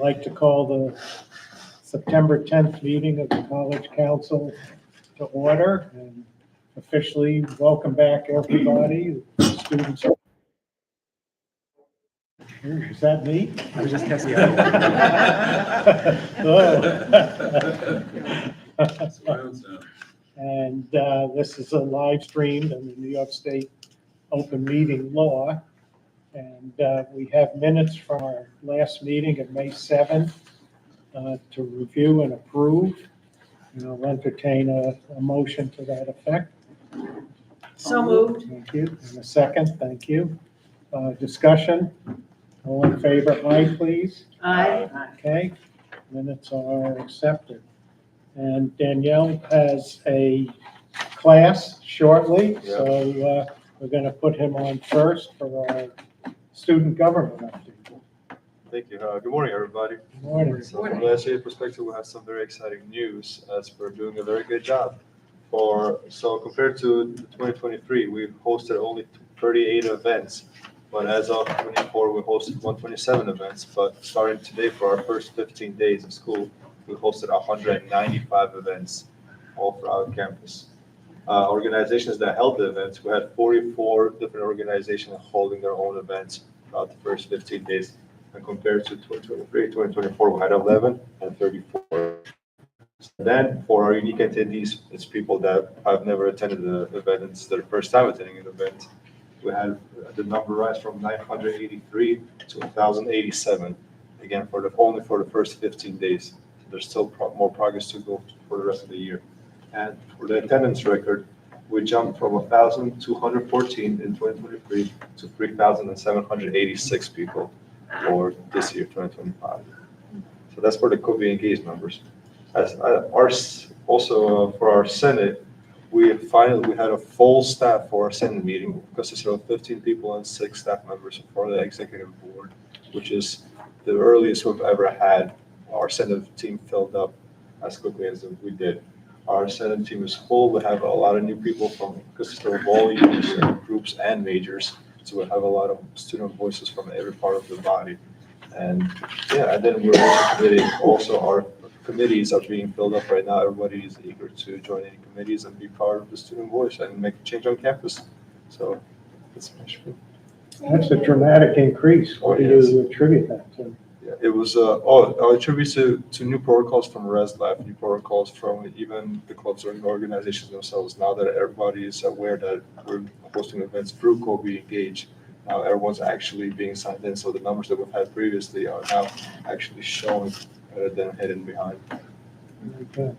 like to call the September 10th meeting of the College Council to order and officially welcome back everybody, students. Is that me? I was just testing And this is a live stream in the New York State open meeting law. And we have minutes from our last meeting of May 7th to review and approve. And I'll entertain a motion to that effect. So moved. Thank you. And a second, thank you. Discussion? All in favor, aye, please. Aye. Okay, minutes are accepted. And Danielle has a class shortly, so we're going to put him on first for our student government update. Thank you. Good morning, everybody. Good morning. So from the SGA perspective, we have some very exciting news as we're doing a very good job. So compared to 2023, we've hosted only 38 events, but as of 24, we hosted 127 events. But starting today, for our first 15 days of school, we hosted 195 events all throughout campus. Organizations that held the events, we had 44 different organizations holding their own events throughout the first 15 days. And compared to 2023, 2024, we had 11 and 34. Then for our unique attendees, it's people that have never attended the event, it's their first time attending an event. We had the number rise from 983 to 1,087, again, only for the first 15 days. There's still more progress to go for the rest of the year. And for the attendance record, we jumped from 1,214 in 2023 to 3,786 people for this year, 2025. So that's for the COVID engaged numbers. For our Senate, we had a full staff for our Senate meeting, consisting of 15 people and 6 staff members for the executive board, which is the earliest we've ever had our Senate team filled up as quickly as we did. Our Senate team is full. We have a lot of new people consisting of all age groups and majors. So we have a lot of student voices from every part of the body. And then we're also committing, our committees are being filled up right now. Everybody is eager to join any committees and be part of the student voice and make a change on campus. So That's a dramatic increase. What do you attribute that to? Yeah, it was, I attribute to new protocols from ResLab, new protocols from even the clubs or the organizations themselves. Now that everybody is aware that we're hosting events through COVID Engage, now everyone's actually being signed in. So the numbers that we've had previously are now actually showing rather than hidden behind. Okay.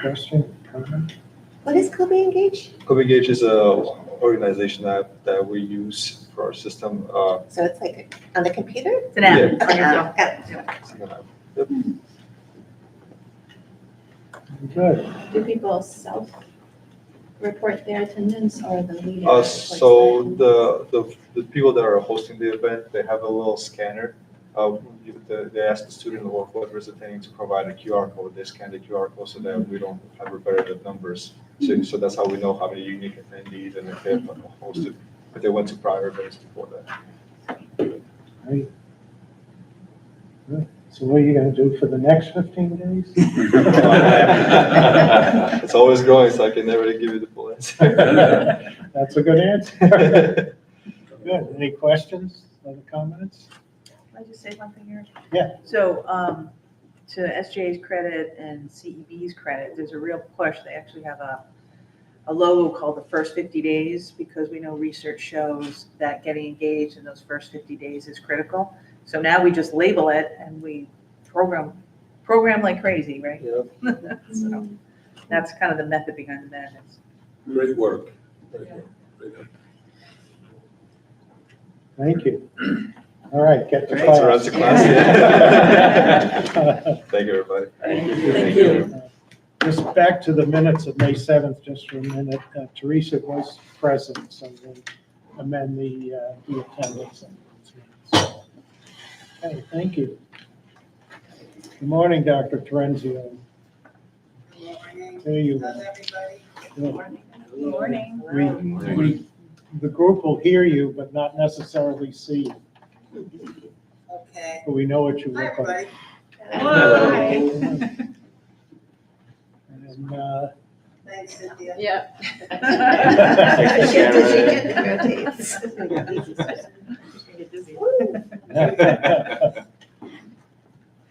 Question, comment? What is COVID Engage? COVID Engage is a organization that we use for our system. So it's like on the computer? It's an app. Yeah. Okay, got it. Yep. Good. Do people self-report their attendance or the leader? reports So them? the people that are hosting the event, they have a little scanner. They ask the student or whoever is attending to provide a QR code. They scan the QR code so that we don't have repetitive numbers. So that's how we know how many unique attendees and if they have hosted, if they went to prior events before that. Great. Good. So what are you going to do for the next 15 days? It's always growing, so I can never give you the full answer. That's a good answer. Good. Any questions, other comments? Can I just say one thing here? Yeah. So, to SJA's credit and CEB's credit, there's a real push. They actually have a logo called the first 50 days because we know research shows that getting engaged in those first 50 days is critical. So now we just label it and we program like crazy, right? Yep. So that's kind of the method behind the madness. Great work. Great work. Great work. Thank you. All right, get to Thanks for class. us to class. Thank you, everybody. Thank you. Just back to the minutes of May 7th, just for a minute. Teresa was present, so we'll amend the attendance. Okay, thank you. Good morning, Dr. Terenzio. Good morning. There you How's go. everybody? Good morning. The group will hear you, but not necessarily see you. Okay. but we know what you Hi, look like. everybody. And, Thanks, Cynthia. Yeah.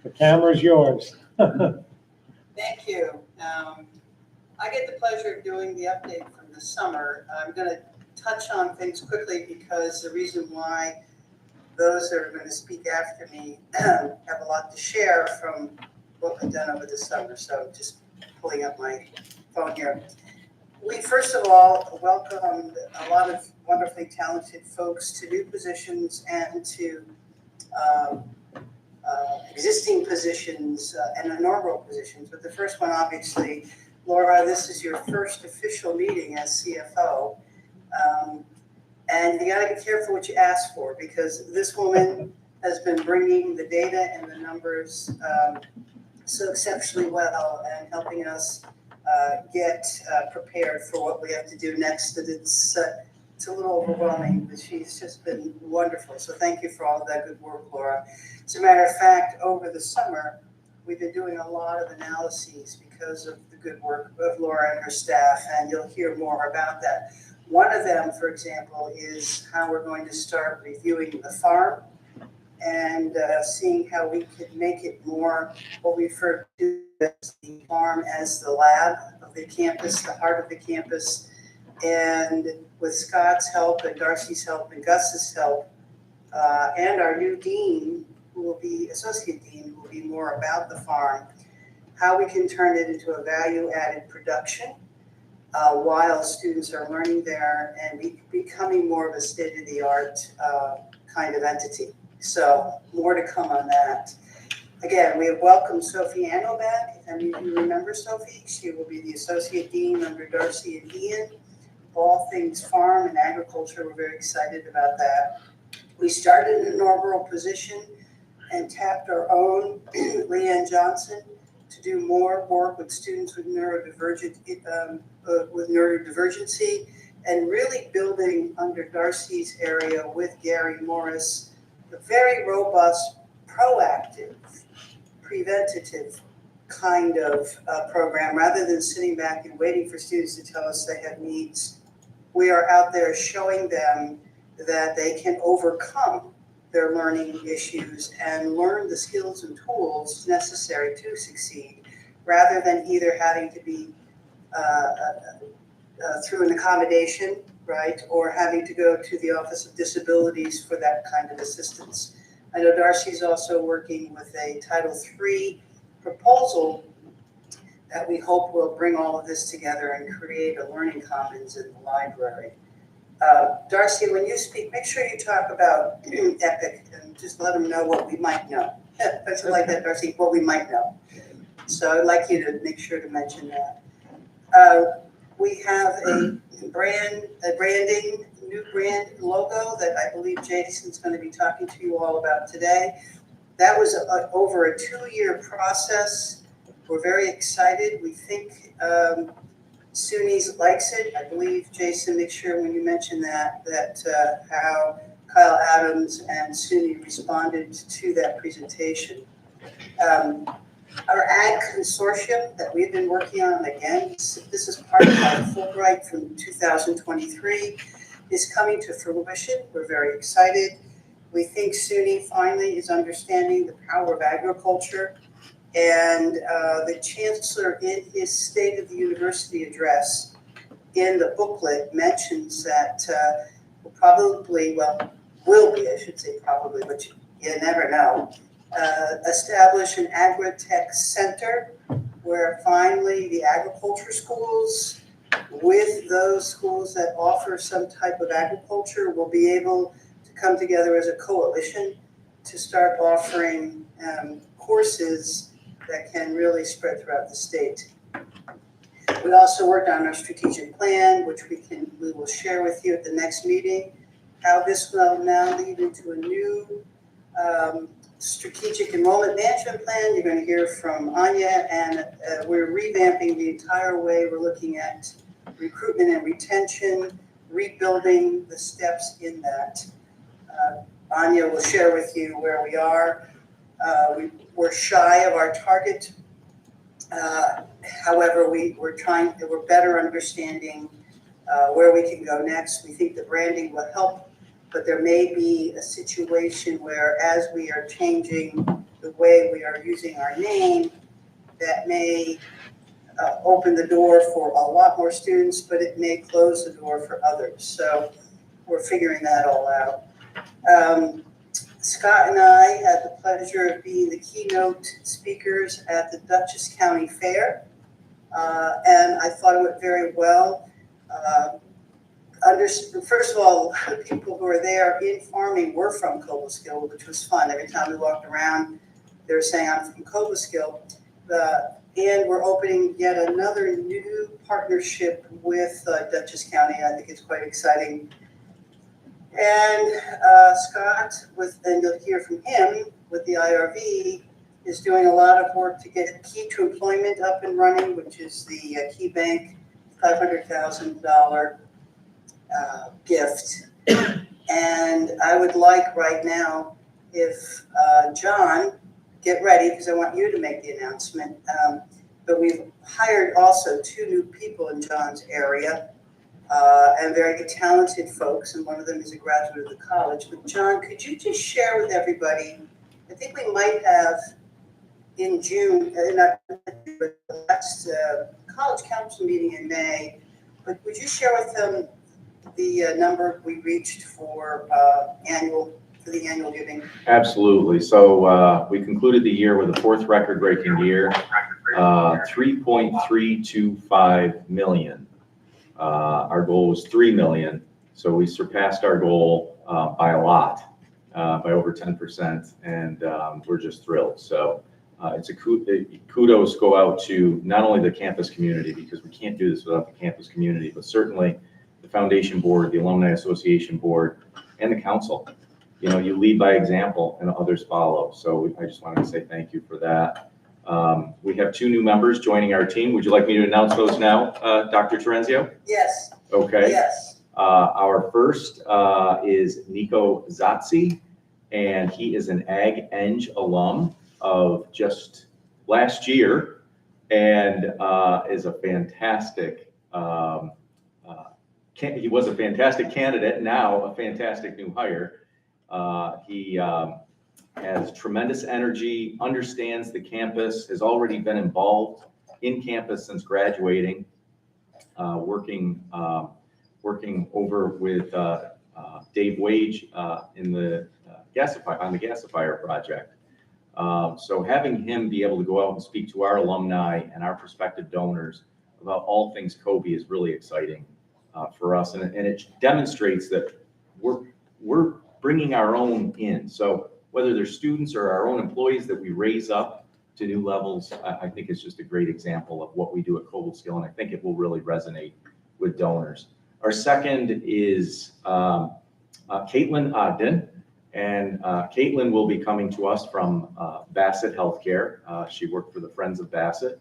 the camera's yours. Thank you. I get the pleasure of doing the update from the summer. I'm going to touch on things quickly because the reason why those that are going to speak after me have a lot to share from what we've done over the summer. So just pulling up my phone here. We first of all welcomed a lot of wonderfully talented folks to new positions and to existing positions and inaugural positions. But the first one, obviously, Laura, this is your first official meeting as CFO. And you got to be careful what you ask for, because this woman has been bringing the data and the numbers so exceptionally well and helping us get prepared for what we have to do next. That it's a little overwhelming, but she's just been wonderful. So thank you for all of that good work, Laura. As a matter of fact, over the summer, we've been doing a lot of analyses because of the good work of Laura and her staff, and you'll hear more about that. One of them, for example, is how we're going to start reviewing the farm and seeing how we could make it more what we refer to as the farm as the lab of the campus, the heart of the campus. And with Scott's help and Darcy's help and Gus's help, and our new dean, who will be associate dean, who will be more about the farm, how we can turn it into a value-added production while students are learning there and becoming more of a state-of-the-art kind of entity. So more to come on that. Again, we have welcomed Sophie Anno back. If any of you remember Sophie, she will be the associate dean under Darcy and Ian. All things farm and agriculture, we're very excited about that. We started an inaugural position and tapped our own Leanne Johnson to do more work with students with neurodivergency and really building under Darcy's area with Gary Morris, a very robust, proactive, preventative kind of program. Rather than sitting back and waiting for students to tell us they have needs, we are out there showing them that they can overcome their learning issues and learn the skills and tools necessary to succeed, rather than either having to be through an accommodation, right, or having to go to the Office of Disabilities for that kind of assistance. I know Darcy's also working with a Title III proposal that we hope will bring all of this together and create a learning commons in the library. Darcy, when you speak, make sure you talk about EPIC and just let them know what we might know. That's like that, Darcy, what we might know. So I'd like you to make sure to mention that. We have a branding, new brand logo that I believe Jason's going to be talking to you all about today. That was over a 2-year process. We're very excited. We think SUNY's likes it. I believe, Jason, make sure when you mention that how Kyle Adams and SUNY responded to that presentation. Our ag consortium that we've been working on, again, this is part of our Fulbright from 2023, is coming to fruition. We're very excited. We think SUNY finally is understanding the power of agriculture. And the chancellor, in his State of the University address in the booklet, mentions that will be, I should say probably, but you never know, establish an agri-tech center where finally the agriculture schools, with those schools that offer some type of agriculture, will be able to come together as a coalition to start offering courses that can really spread throughout the state. We also worked on our strategic plan, which we will share with you at the next meeting, how this will now lead into a new strategic enrollment management plan. You're going to hear from Anya, and we're revamping the entire way we're looking at recruitment and retention, rebuilding the steps in that. Anya will share with you where we are. We're shy of our target. However, we're better understanding where we can go next. We think the branding will help, but there may be a situation where as we are changing the way we are using our name, that may open the door for a lot more students, but it may close the door for others. So we're figuring that all out. Scott and I had the pleasure of being the keynote speakers at the Dutchess County Fair, and I thought it went very well. First of all, a lot of people who were there in farming were from Cobleskill, which was fun. Every time we walked around, they were saying, I'm from Cobleskill. And we're opening yet another new partnership with Dutchess County. I think it's quite exciting. And Scott, and you'll hear from him with the IRV, is doing a lot of work to get Key to Employment up and running, which is the Key Bank $500,000 gift. And I would like right now, if John, get ready, because I want you to make the announcement. But we've hired also 2 new people in John's area, and very good, talented folks, and one of them is a graduate of the college. But John, could you just share with everybody, I think we might have in June, not the last college council meeting in May, but would you share with them the number we reached for the annual giving? Absolutely. So we concluded the year with a 4th record-breaking year, 3.325 million. Our goal was 3 million, so we surpassed our goal by a lot, by over 10%, and we're just thrilled. So it's a kudos go out to not only the campus community, because we can't do this without the campus community, but certainly the foundation board, the alumni association board, and the council. You know, you lead by example and others follow. So I just wanted to say thank you for that. We have 2 new members joining our team. Would you like me to announce those now, Dr. Terenzio? Yes. Okay. Yes. Our first is Nico Zazzi, and he is an Ag Eng alum of just last year, and is a fantastic, he was a fantastic candidate, now a fantastic new hire. He has tremendous energy, understands the campus, has already been involved in campus since graduating, working over with Dave Wage in the gasifier project. So having him be able to go out and speak to our alumni and our prospective donors about all things Kobe is really exciting for us, and it demonstrates that we're bringing our own in. So whether they're students or our own employees that we raise up to new levels, I think it's just a great example of what we do at Cobleskill, and I think it will really resonate with donors. Our second is Caitlin Ogden, and Caitlin will be coming to us from Bassett Healthcare. She worked for the Friends of Bassett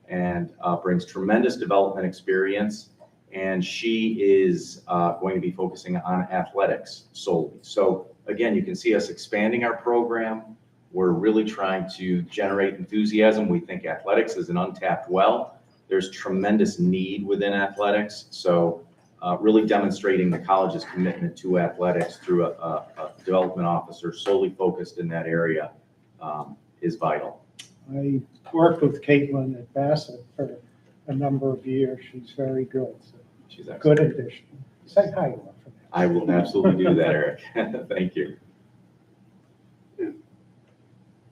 and brings tremendous development experience, and she is going to be focusing on athletics solely. So again, you can see us expanding our program. We're really trying to generate enthusiasm. We think athletics is an untapped well. There's tremendous need within athletics. So really demonstrating the college's commitment to athletics through a development officer solely focused in that area is vital. I worked with Caitlin at Bassett for a number of years. She's very good. So She's excellent. good addition. Say hi to her. I will absolutely do that, Eric. Thank you.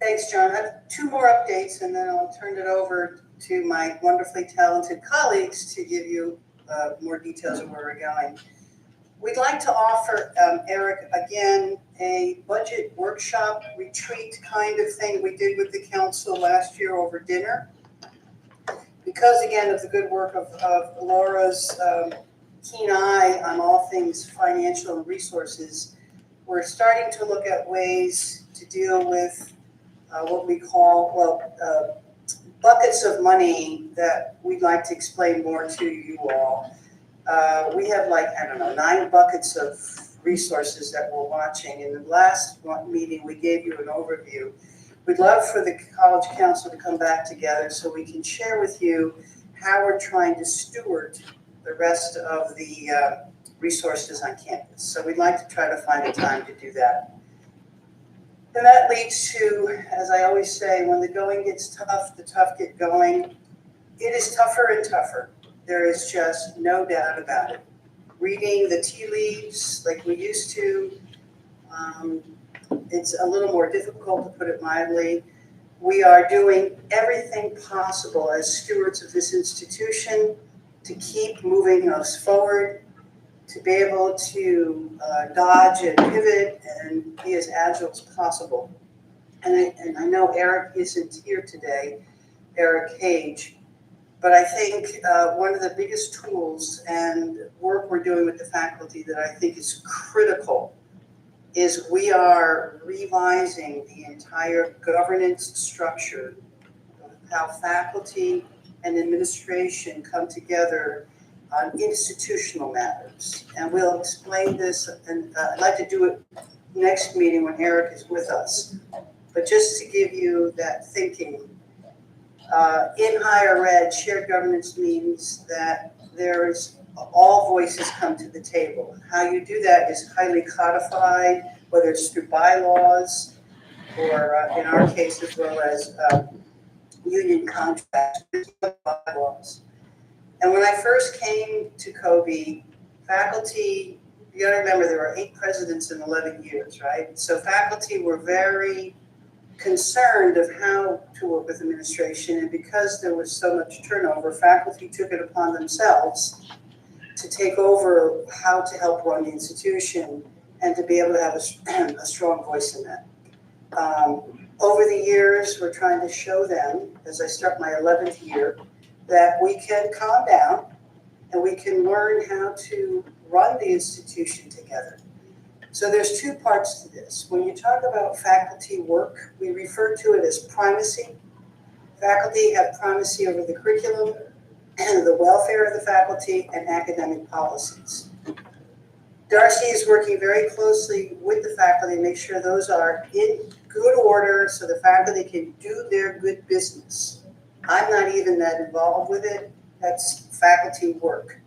Thanks, John. I have 2 more updates, and then I'll turn it over to my wonderfully talented colleagues to give you more details of where we're going. We'd like to offer, Eric, again, a budget workshop retreat kind of thing we did with the council last year over dinner. Because, again, of the good work of Laura's keen eye on all things financial and resources, we're starting to look at ways to deal with what we call, buckets of money that we'd like to explain more to you all. We have 9 buckets of resources that we're watching. In the last meeting, we gave you an overview. We'd love for the College Council to come back together so we can share with you how we're trying to steward the rest of the resources on campus. So we'd like to try to find a time to do that. And that leads to, as I always say, when the going gets tough, the tough get going. It is tougher and tougher. There is just no doubt about it. Reading the tea leaves like we used to, it's a little more difficult, to put it mildly. We are doing everything possible as stewards of this institution to keep moving us forward, to be able to dodge and pivot and be as agile as possible. And I know Eric isn't here today, Eric Cage, but I think one of the biggest tools and work we're doing with the faculty that I think is critical is we are revising the entire governance structure of how faculty and administration come together on institutional matters. And we'll explain this, and I'd like to do it next meeting when Eric is with us. But just to give you that thinking, in higher ed, shared governance means that there is all voices come to the table. How you do that is highly codified, whether it's through bylaws or in our case, as well as union contracts, bylaws. And when I first came to Kobe, faculty, you gotta remember there were 8 presidents in 11 years, right? So faculty were very concerned of how to work with administration, and because there was so much turnover, faculty took it upon themselves to take over how to help run the institution and to be able to have a strong voice in that. Over the years, we're trying to show them, as I start my 11th year, that we can calm down and we can learn how to run the institution together. So there's 2 parts to this. When you talk about faculty work, we refer to it as primacy. Faculty have primacy over the curriculum and the welfare of the faculty and academic policies. Darcy is working very closely with the faculty to make sure those are in good order so the faculty can do their good business. I'm not even that involved with it. That's faculty work.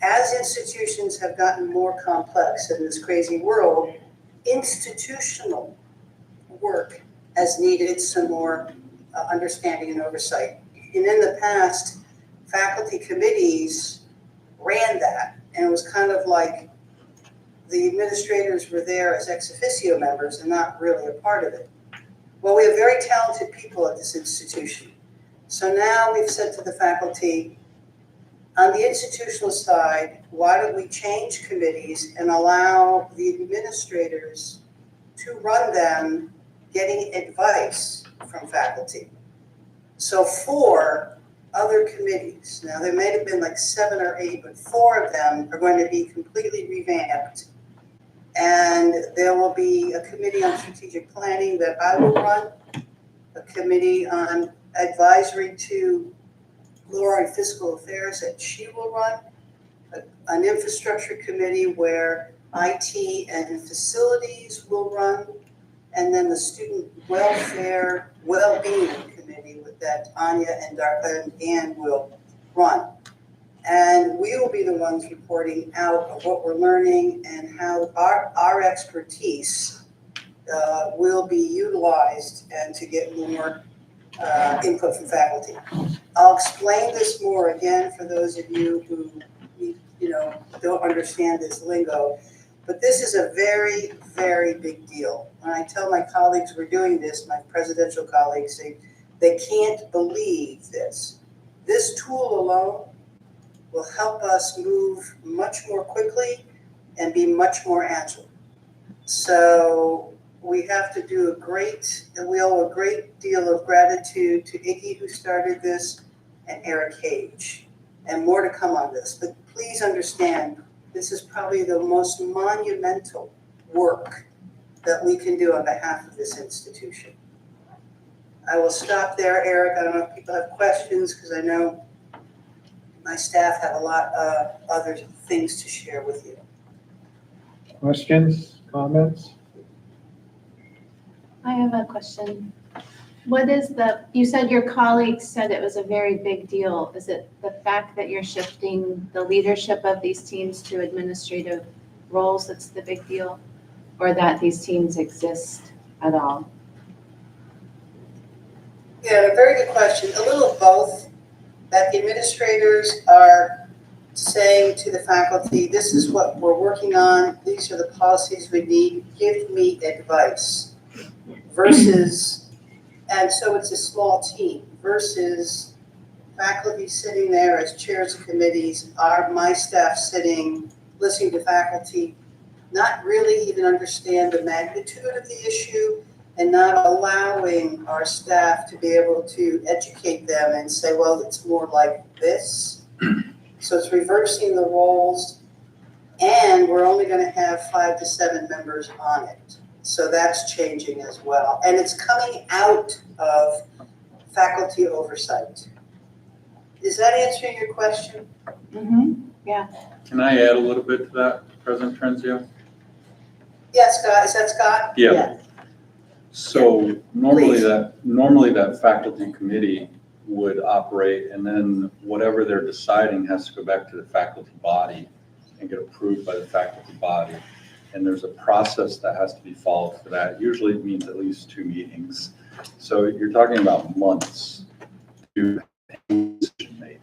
As institutions have gotten more complex in this crazy world, institutional work has needed some more understanding and oversight. And in the past, faculty committees ran that, and it was kind of like the administrators were there as ex officio members and not really a part of it. Well, we have very talented people at this institution. So now we've said to the faculty, on the institutional side, why don't we change committees and allow the administrators to run them, getting advice from faculty? So 4 other committees, now there may have been like 7 or 8, but 4 of them are going to be completely revamped. And there will be a committee on strategic planning that I will run, a committee on advisory to Laura and fiscal affairs that she will run, an infrastructure committee where IT and facilities will run, and then the student welfare, well-being committee with that Anya and Ann will run. And we will be the ones reporting out of what we're learning and how our expertise will be utilized and to get more input from faculty. I'll explain this more again for those of you who don't understand this lingo, but this is a very, very big deal. When I tell my colleagues we're doing this, my presidential colleagues, they can't believe this. This tool alone will help us move much more quickly and be much more agile. So we have to do we owe a great deal of gratitude to Iggy, who started this, and Eric Cage, and more to come on this. But please understand, this is probably the most monumental work that we can do on behalf of this institution. I will stop there, Eric. I don't know if people have questions, because I know my staff have a lot of other things to share with you. Questions, comments? I have a question. What is you said your colleagues said it was a very big deal. Is it the fact that you're shifting the leadership of these teams to administrative roles that's the big deal? Or that these teams exist at all? Yeah, a very good question. A little of both, that the administrators are saying to the faculty, this is what we're working on, these are the policies we need, give me advice. Versus, and so it's a small team, versus faculty sitting there as chairs of committees, my staff sitting, listening to faculty, not really even understand the magnitude of the issue, and not allowing our staff to be able to educate them and say, well, it's more like this. So it's reversing the roles, and we're only going to have 5 to 7 members on it. So that's changing as well. And it's coming out of faculty oversight. Is that answering your question? Mm-hmm. Yeah. Can I add a little bit to that, President Trenzio? Yes, Scott, is that Scott? Yeah. So normally Please. that faculty committee would operate, and then whatever they're deciding has to go back to the faculty body and get approved by the faculty body. And there's a process that has to be followed for that. Usually it means at least 2 meetings. So you're talking about months to have a decision made.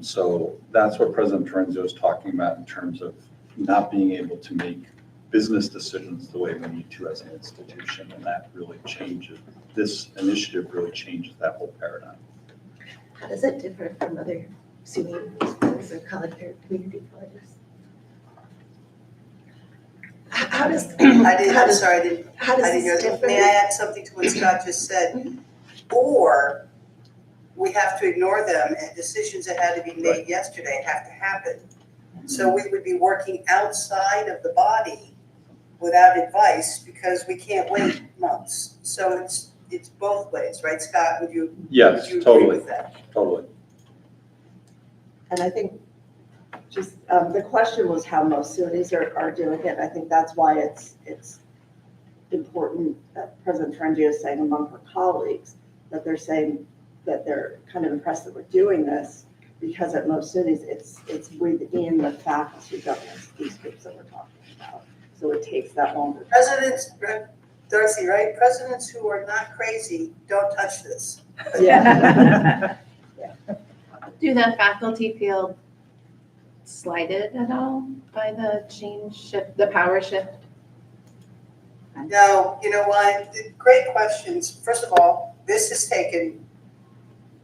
So that's what President Trenzio is talking about in terms of not being able to make business decisions the way we need to as an institution, and that really changes, this initiative really changes that whole paradigm. How does it differ from other SUNY schools or college or community colleges? How does, I'm sorry, I didn't how does hear this that. differ? May I add something to what Scott just said? Or we have to ignore them, and decisions that had to be made yesterday have to happen. So we would be working outside of the body without advice because we can't wait months. So it's both ways, right, Scott? Would you Yes, agree totally, with that? totally. And I think just, the question was how most SUNYs are doing it. I think that's why it's important that President Trenzio is saying among her colleagues, that they're saying that they're kind of impressed that we're doing this, because at most SUNYs, it's within the faculty governance, these groups that we're talking about. So it takes that longer. Presidents, Darcy, right? Presidents who are not crazy don't touch this. Yeah. Do the faculty feel slighted at all by the shift, the power shift? No, you know what? Great questions. First of all, this has taken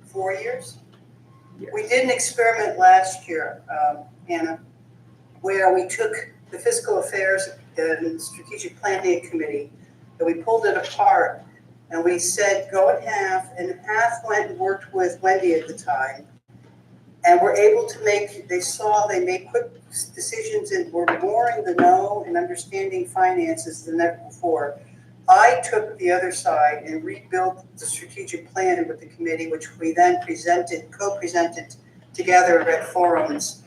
4 years. We did an experiment last year, Anna, where we took the Fiscal Affairs and Strategic Planning Committee, and we pulled it apart, and we said, go in half, and half went and worked with Wendy at the time, and were able to they made quick decisions and were more in the know and understanding finances than ever before. I took the other side and rebuilt the strategic plan with the committee, which we then co-presented together at forums.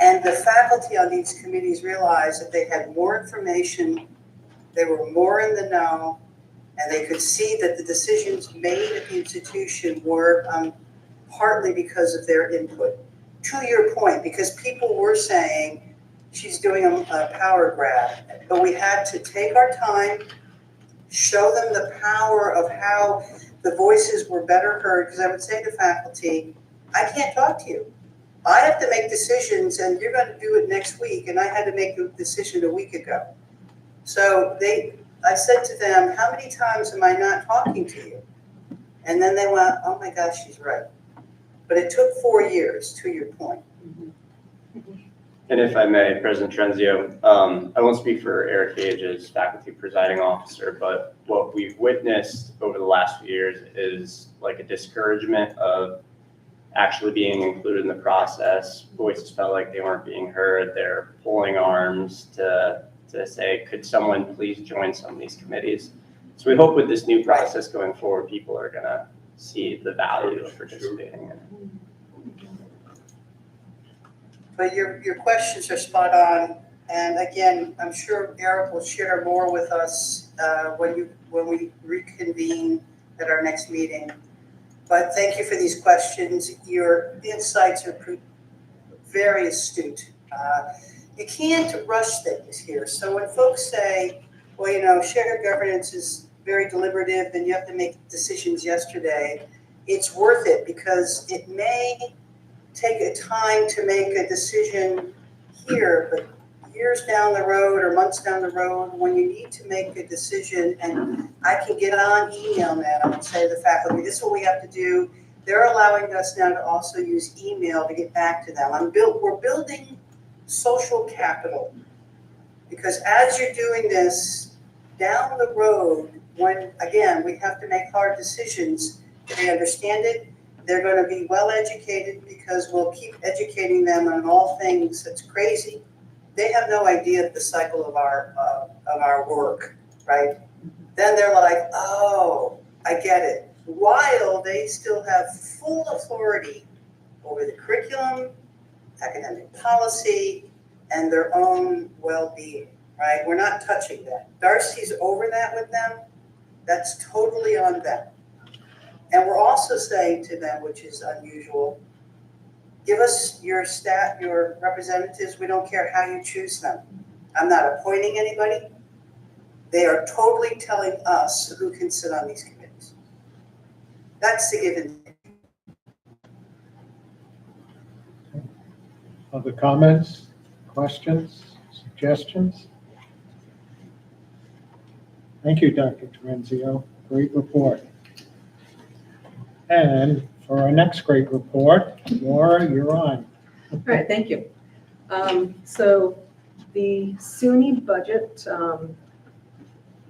And the faculty on these committees realized that they had more information, they were more in the know, and they could see that the decisions made at the institution were partly because of their input. To your point, because people were saying she's doing a power grab, but we had to take our time, show them the power of how the voices were better heard, because I would say to faculty, I can't talk to you. I have to make decisions and you're going to do it next week, and I had to make a decision a week ago. So I said to them, how many times am I not talking to you? And then they went, oh my gosh, she's right. But it took 4 years, to your point. And if I may, President Trenzio, I won't speak for Eric Gage as faculty presiding officer, but what we've witnessed over the last few years is like a discouragement of actually being included in the process. Voices felt like they weren't being heard. They're pulling arms to say, could someone please join some of these committees? So we hope with this new process going forward, people are gonna see the value of participating in it. But your questions are spot on. And again, I'm sure Eric will share more with us when we reconvene at our next meeting. But thank you for these questions. Your insights are very astute. You can't rush things here. So when folks say, well, you know, shared governance is very deliberative and you have to make decisions yesterday, it's worth it because it may take a time to make a decision here, but years down the road or months down the road, when you need to make a decision, and I can get on email now and say to the faculty, this is what we have to do. They're allowing us now to also use email to get back to them. We're building social capital because as you're doing this down the road, when again we have to make hard decisions, they understand it. They're going to be well educated because we'll keep educating them on all things that's crazy. They have no idea the cycle of our work, right? Then they're like, oh, I get it. While they still have full authority over the curriculum, academic policy, and their own well-being, right? We're not touching that. Darcy's over that with them. That's totally on them. And we're also saying to them, which is unusual, give us your your representatives. We don't care how you choose them. I'm not appointing anybody. They are totally telling us who can sit on these committees. That's the give and take. Other comments, questions, suggestions? Thank you, Dr. Terenzio. Great report. And for our next great report, Laura, you're on. All right, thank you. So the SUNY budget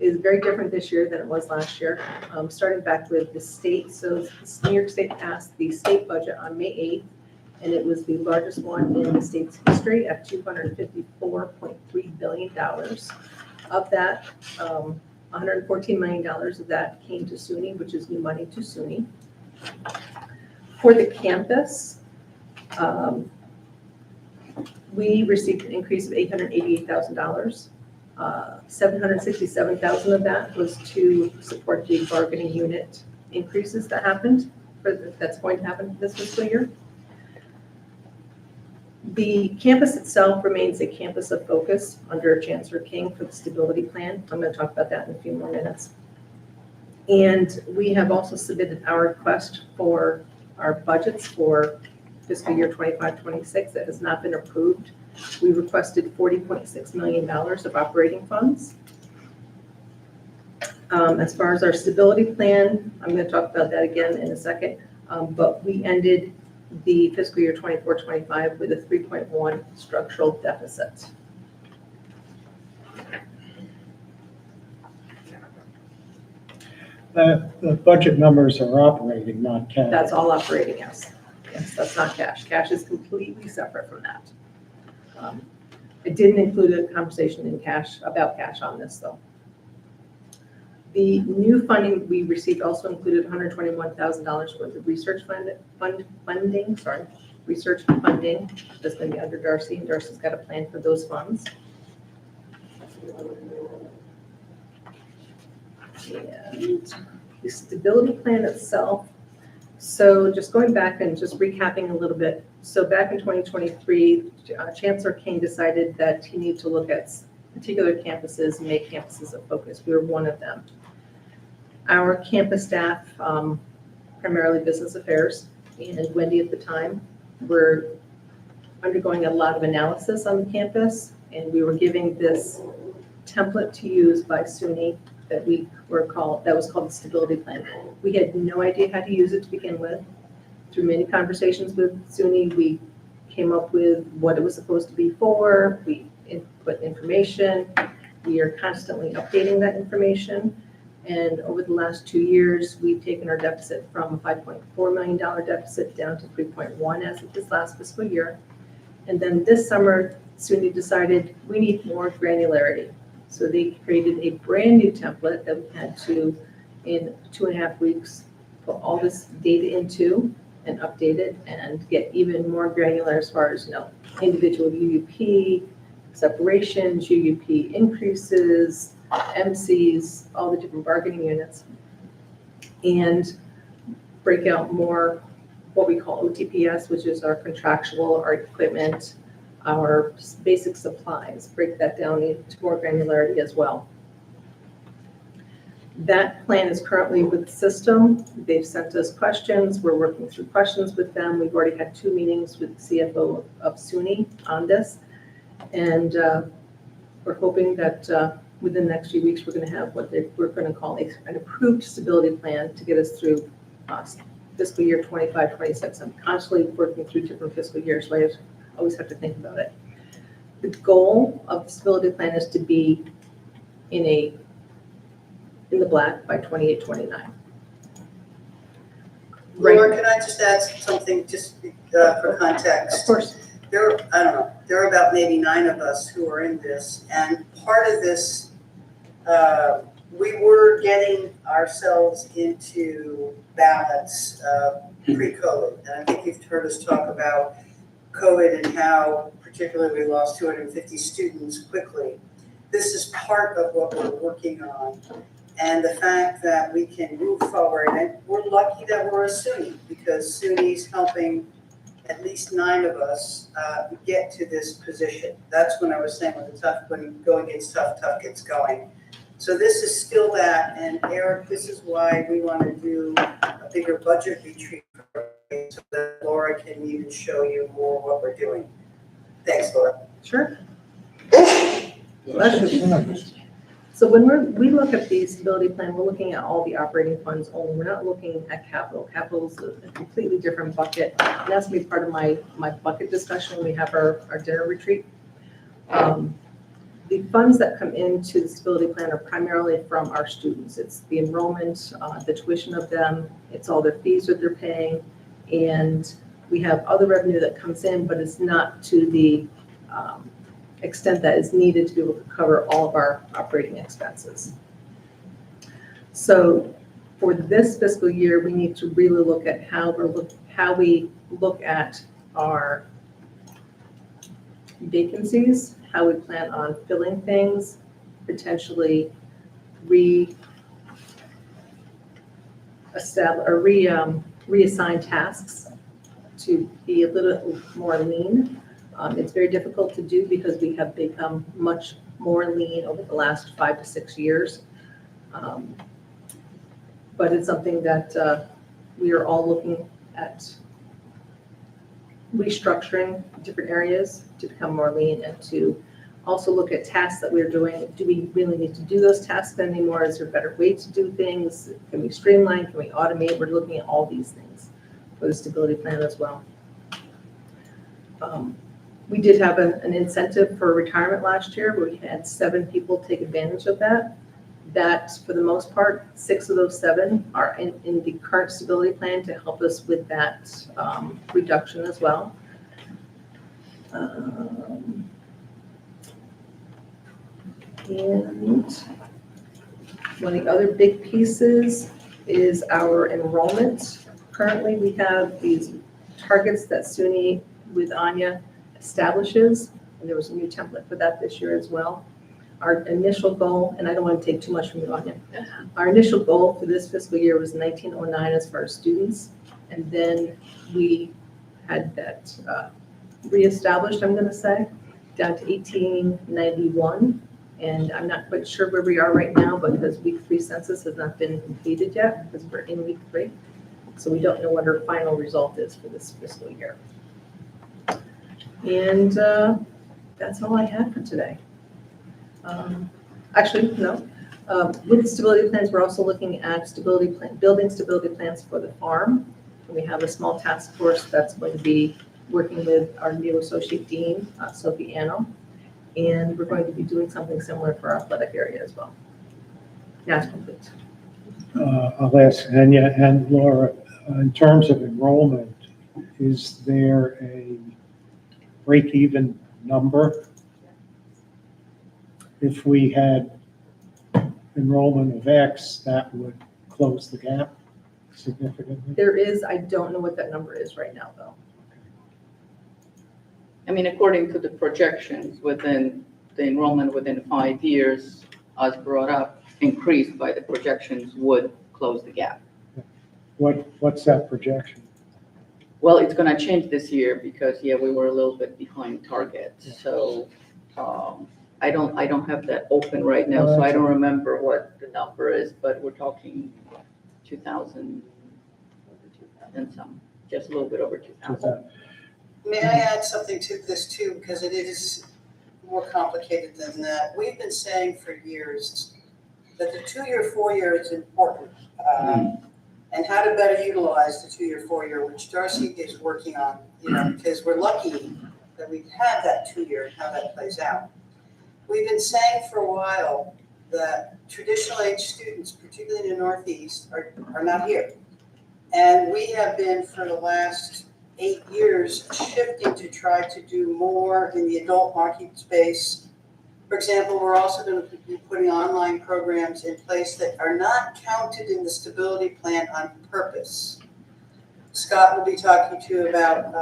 is very different this year than it was last year. Starting back with the state, so New York State passed the state budget on May 8th, and it was the largest one in the state's history at $254.3 billion. Of that, $114 million of that came to SUNY, which is new money to SUNY. For the campus, we received an increase of $888,000. $767,000 of that was to support the bargaining unit increases that happened, that's going to happen this fiscal year. The campus itself remains a campus of focus under Chancellor King for the stability plan. I'm going to talk about that in a few more minutes. And we have also submitted our request for our budgets for fiscal year 25-26 that has not been approved. We requested $40.6 million of operating funds. As far as our stability plan, I'm going to talk about that again in a second, but we ended the fiscal year 24-25 with a 3.1 structural deficit. The budget numbers are operating, not cash. That's all operating, yes. Yes, that's not cash. Cash is completely separate from that. I didn't include a conversation about cash on this, though. The new funding we received also included $121,000 worth of research funding. Research funding. That's going to be under Darcy, and Darcy's got a plan for those funds. And the stability plan itself. So just going back and just recapping a little bit. So back in 2023, Chancellor King decided that he needed to look at particular campuses and make campuses a focus. We were one of them. Our campus staff, primarily business affairs, and Wendy at the time, were undergoing a lot of analysis on the campus, and we were giving this template to use by SUNY that was called the stability plan. We had no idea how to use it to begin with. Through many conversations with SUNY, we came up with what it was supposed to be for. We input information. We are constantly updating that information. And over the last 2 years, we've taken our deficit from a $5.4 million deficit down to 3.1 as of this last fiscal year. And then this summer, SUNY decided we need more granularity. So they created a brand new template that we had to, in 2.5 weeks, put all this data into and update it and get even more granular as far as, individual UUP, separations, UUP increases, MCs, all the different bargaining units, and break out more what we call OTPS, which is our contractual, our equipment, our basic supplies, break that down into more granularity as well. That plan is currently with the system. They've sent us questions. We're working through questions with them. We've already had 2 meetings with the CFO of SUNY on this. And we're hoping that within the next few weeks, we're going to have what we're going to call an approved stability plan to get us through fiscal year 25, 26. I'm constantly working through different fiscal years, so I always have to think about it. The goal of the stability plan is to be in the black by 28, 29. Laura, can I just add something just for context? Of course. I don't know, there are about maybe 9 of us who are in this, and part of this, we were getting ourselves into balance pre-COVID. And I think you've heard us talk about COVID and how particularly we lost 250 students quickly. This is part of what we're working on. And the fact that we can move forward, and we're lucky that we're a SUNY, because SUNY's helping at least 9 of us get to this position. That's when I was saying when going gets tough, tough gets going. So this is still that, and Eric, this is why we want to do a bigger budget retreat so that Laura can even show you more what we're doing. Thanks, Laura. Sure. So when we look at the stability plan, we're looking at all the operating funds only. We're not looking at capital. Capital is a completely different bucket. And that's going to be part of my bucket discussion when we have our dinner retreat. The funds that come into the stability plan are primarily from our students. It's the enrollment, the tuition of them, it's all their fees that they're paying, and we have other revenue that comes in, but it's not to the extent that is needed to be able to cover all of our operating expenses. So for this fiscal year, we need to really look at how we look at our vacancies, how we plan on filling things, potentially reassign reassign tasks to be a little more lean. It's very difficult to do because we have become much more lean over the last 5 to 6 years. But it's something that we are all looking at restructuring different areas to become more lean and to also look at tasks that we're doing. Do we really need to do those tasks anymore? Is there a better way to do things? Can we streamline? Can we automate? We're looking at all these things for the stability plan as well. We did have an incentive for retirement last year where we had 7 people take advantage of that. That, for the most part, 6 of those 7 are in the current stability plan to help us with that reduction as well. And one of the other big pieces is our enrollment. Currently, we have these targets that SUNY with Anya establishes, and there was a new template for that this year as well. Our initial goal, and I don't want to take too much from you, Anya, our initial goal for this fiscal year was 1909 as far as students, and then we had that reestablished, I'm going to say, down to 1891, and I'm not quite sure where we are right now because week 3 census has not been completed yet because we're in week 3, so we don't know what our final result is for this fiscal year. And that's all I had for today. Actually, no. With the stability plans, we're also looking at building stability plans for the farm. And we have a small task force that's going to be working with our new associate dean, Sophie Anno, and we're going to be doing something similar for our athletic area as well. That's complete. I'll ask Anya and Laura, in terms of enrollment, is there a break-even number? If we had enrollment of X, that would close the gap significantly? There is, I don't know what that number is right now, though. I mean, according to the projections within the enrollment within 5 years, as brought up, increased by the projections would close the gap. What's that projection? Well, it's gonna change this year because, yeah, we were a little bit behind target. So, I don't have that open right now, so I don't remember what the number is, but we're talking 2,000 and some, just a little bit over 2,000. May I add something to this too, because it is more complicated than that. We've been saying for years that the 2-year, 4-year is important, and how to better utilize the 2-year, 4-year, which Darcy is working on, because we're lucky that we have that 2-year and how that plays out. We've been saying for a while that traditional age students, particularly in the Northeast, are not here. And we have been for the last 8 years shifting to try to do more in the adult market space. For example, we're also going to be putting online programs in place that are not counted in the stability plan on purpose. Scott will be talking to you about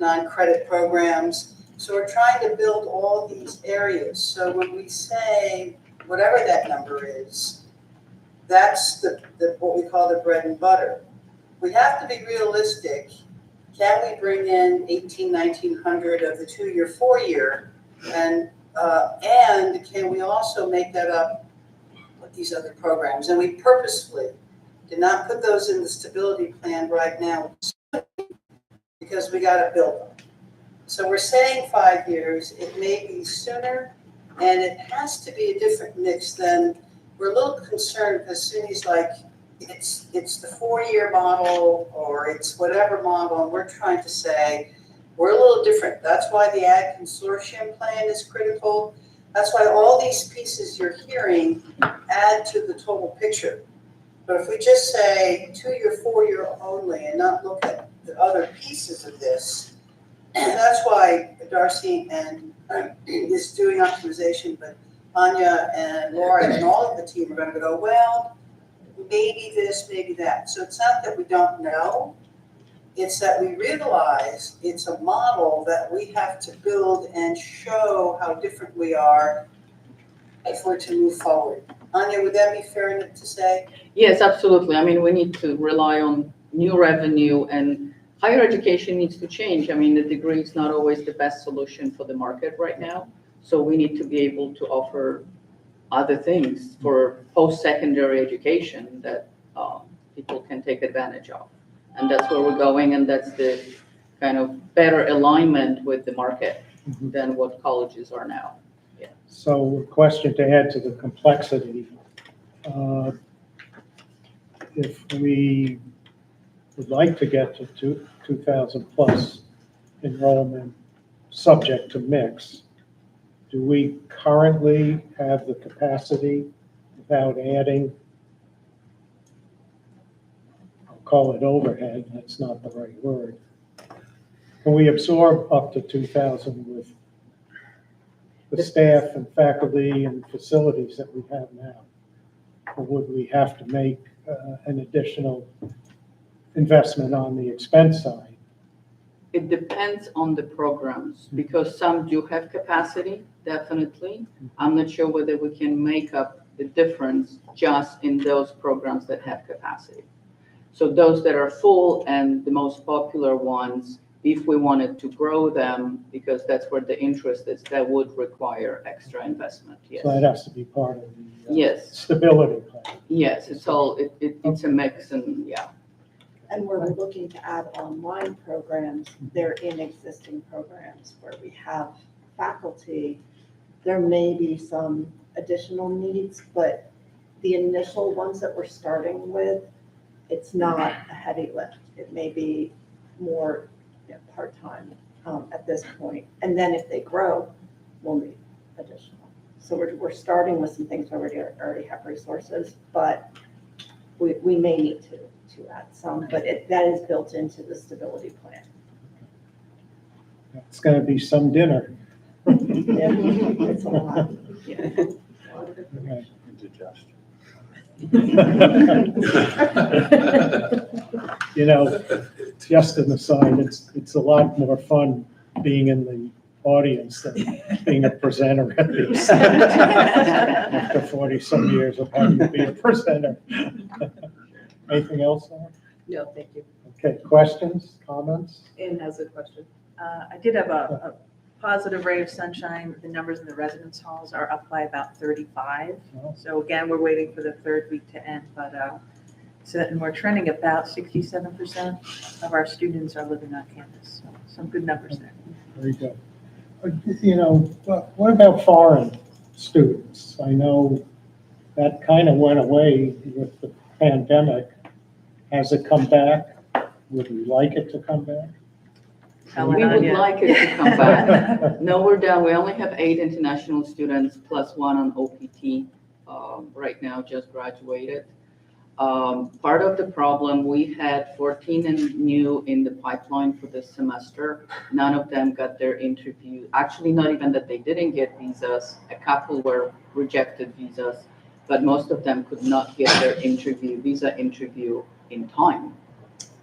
non-credit programs. So we're trying to build all these areas. So when we say whatever that number is, that's what we call the bread and butter. We have to be realistic. Can we bring in 1,900 of the 2-year, 4-year, and can we also make that up with these other programs? And we purposefully did not put those in the stability plan right now because we got to build them. So we're saying 5 years. It may be sooner, and it has to be a different mix than we're a little concerned because SUNY's like, it's the 4-year model or it's whatever model, and we're trying to say we're a little different. That's why the Ag Consortium plan is critical. That's why all these pieces you're hearing add to the total picture. But if we just say 2-year, 4-year only and not look at the other pieces of this, and that's why Darcy and is doing optimization, but Anya and Laura and all of the team are going to go, well, maybe this, maybe that. So it's not that we don't know. It's that we realize it's a model that we have to build and show how different we are if we're to move forward. Anya, would that be fair enough to say? Yes, absolutely. I mean, we need to rely on new revenue, and higher education needs to change. I mean, the degree is not always the best solution for the market right now. So we need to be able to offer other things for post-secondary education that people can take advantage of. And that's where we're going, and that's the kind of better alignment with the market than what colleges are now. Yeah. So a question to add to the complexity. If we would like to get to 2,000 plus enrollment subject to mix, do we currently have the capacity without adding, I'll call it overhead, that's not the right word. Can we absorb up to 2,000 with the staff and faculty and facilities that we have now? Or would we have to make an additional investment on the expense side? It depends on the programs, because some do have capacity, definitely. I'm not sure whether we can make up the difference just in those programs that have capacity. So those that are full and the most popular ones, if we wanted to grow them, because that's where the interest is, that would require extra investment, yes. So that has to be part of the Yes. stability plan. Yes, it's all, it's a mix, and yeah. And where we're looking to add online programs, they're in existing programs where we have faculty. There may be some additional needs, but the initial ones that we're starting with, it's not a heavy lift. It may be more part-time at this point. And then if they grow, we'll need additional. So we're starting with some things where we already have resources, but we may need to add some, but that is built into the stability plan. It's going to be some dinner. Yeah, it's a lot. Okay. You know, just an aside, it's a lot more fun being in the audience than being a presenter at these. After 40-some years of having to be a presenter. Anything else, Laura? No, thank you. Okay, questions, comments? Anne has a question. I did have a positive ray of sunshine. The numbers in the residence halls are up by about 35. Oh. So again, we're waiting for the third week to end, but and we're trending about 67% of our students are living on campus. So some good numbers there. Very good. You know, what about foreign students? I know that kind of went away with the pandemic. Has it come back? Would we like it to come back? We would like it to come back. No, we're down. We only have 8 international students plus 1 on OPT right now, just graduated. Part of the problem, we had 14 new in the pipeline for this semester. None of them got their interview. Actually, not even that they didn't get visas. A couple were rejected visas, but most of them could not get their visa interview in time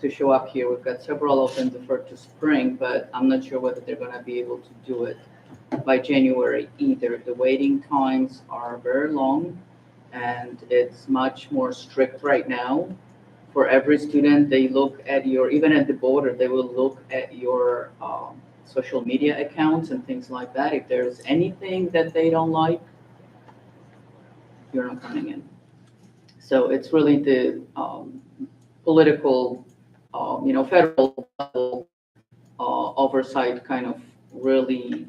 to show up here. We've got several of them deferred to spring, but I'm not sure whether they're going to be able to do it by January either. The waiting times are very long, and it's much more strict right now. For every student, they look at even at the border, they will look at your social media accounts and things like that. If there's anything that they don't like, you're not coming in. So it's really the political, federal level oversight kind of really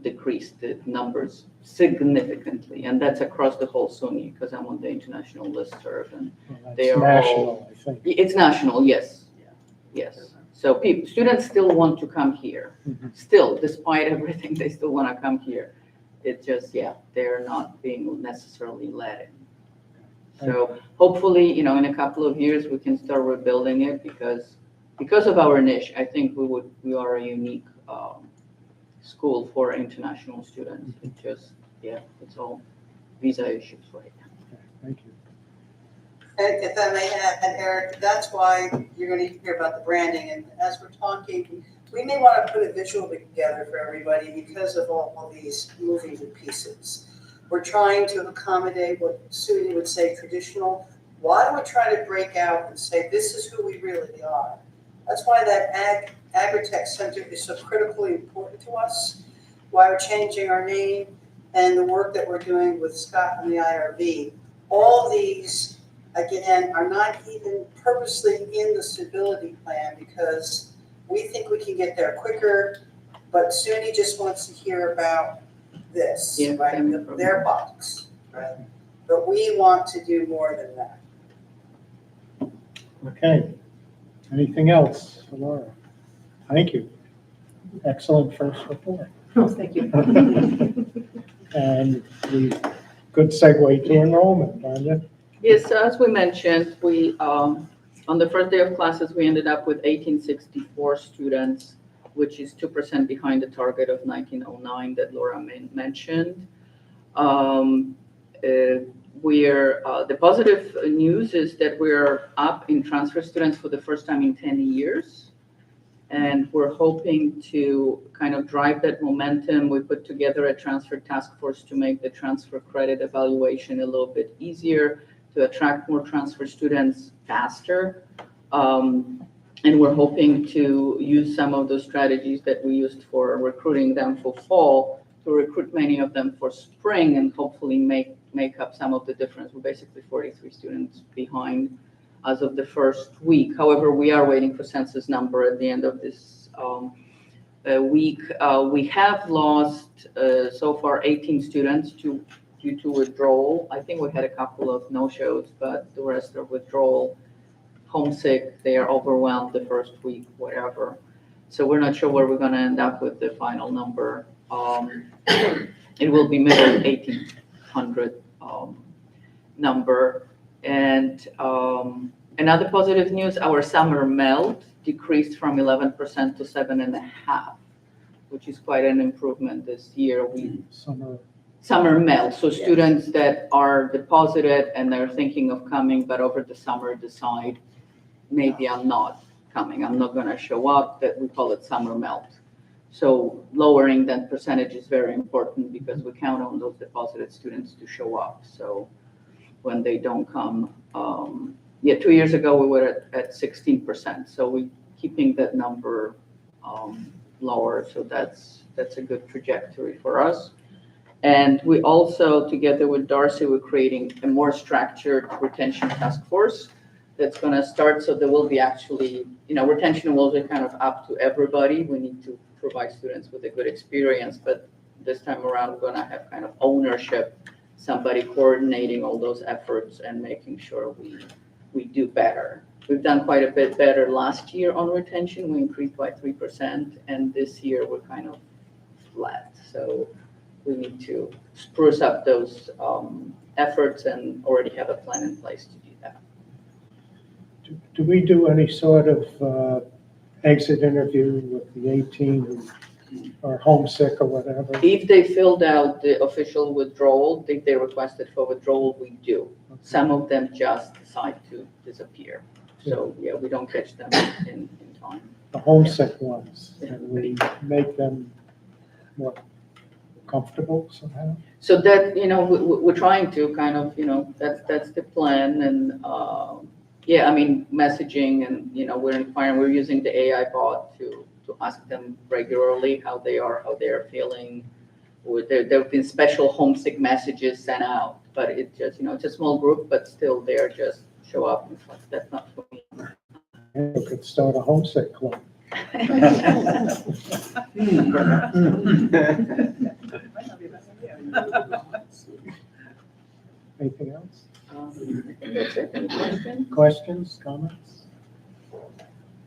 decreased the numbers significantly, and that's across the whole SUNY because I'm on the international listserv, and they It's are national, I think. It's national, yes, yes. So students still want to come here, Mhm. still, despite everything, they still want to come here. It's just, they're not being necessarily let in. So hopefully, in a couple of years, we can start rebuilding it because of our niche. I think we are a unique school for international students. It just, it's all visa issues right now. Okay, thank you. And if I may add, and Eric, that's why you're going to hear about the branding. And as we're talking, we may want to put a visual together for everybody because of all these moving pieces. We're trying to accommodate what Sue would say traditional. Why don't we try to break out and say, this is who we really are? That's why that Agritech Center is so critically important to us, why we're changing our name and the work that we're doing with Scott and the IRB. All these, again, are not even purposely in the stability plan because we think we can get there quicker, but SUNY just wants to hear about this, right? Their box, right? But we want to do more than that. Okay. Anything else for Laura? Thank you. Excellent first report. Oh, thank you. And good segue to enrollment, Tanya. Yes, so as we mentioned, we on the first day of classes, we ended up with 1,864 students, which is 2% behind the target of 1,909 that Laura mentioned. The positive news is that we're up in transfer students for the first time in 10 years. And we're hoping to kind of drive that momentum. We put together a transfer task force to make the transfer credit evaluation a little bit easier, to attract more transfer students faster. And we're hoping to use some of those strategies that we used for recruiting them for fall to recruit many of them for spring and hopefully make up some of the difference. We're basically 43 students behind as of the first week. However, we are waiting for census number at the end of this week. We have lost so far 18 students due to withdrawal. I think we had a couple of no-shows, but the rest are withdrawal, homesick, they are overwhelmed the first week, whatever. So we're not sure where we're gonna end up with the final number. It will be middle 1,800 number. And another positive news, our summer melt decreased from 11% to 7.5%, which is quite an improvement this year. Summer melt, so students that are deposited and they're thinking of coming, but over the summer decide, maybe I'm not coming. I'm not gonna show up, that we call it summer melt. So lowering that percentage is very important because we count on those deposited students to show up. So when they don't come, 2 years ago, we were at 16%. So we keeping that number lower. So that's a good trajectory for us. And we also, together with Darcy, we're creating a more structured retention task force that's going to start. So there will be actually, retention will be kind of up to everybody. We need to provide students with a good experience, but this time around, we're going to have kind of ownership, somebody coordinating all those efforts and making sure we do better. We've done quite a bit better last year on retention. We increased by 3%, and this year we're kind of flat. So we need to spruce up those efforts and already have a plan in place to do that. Do we do any sort of exit interview with the 18 who are homesick or whatever? If they filled out the official withdrawal, if they requested for withdrawal, we do. Some of them just decide to disappear. So yeah, we don't catch them in time. The homesick ones, and we make them more comfortable somehow? So that, we're trying to kind of, that's the plan. And messaging and, we're using the AI bot to ask them regularly how they are feeling. There have been special homesick messages sent out, but it just, it's a small group, but still they're just show up and it's like, that's not for me. We could start a homesick club. Anything else? That's it. Any questions? Questions, comments?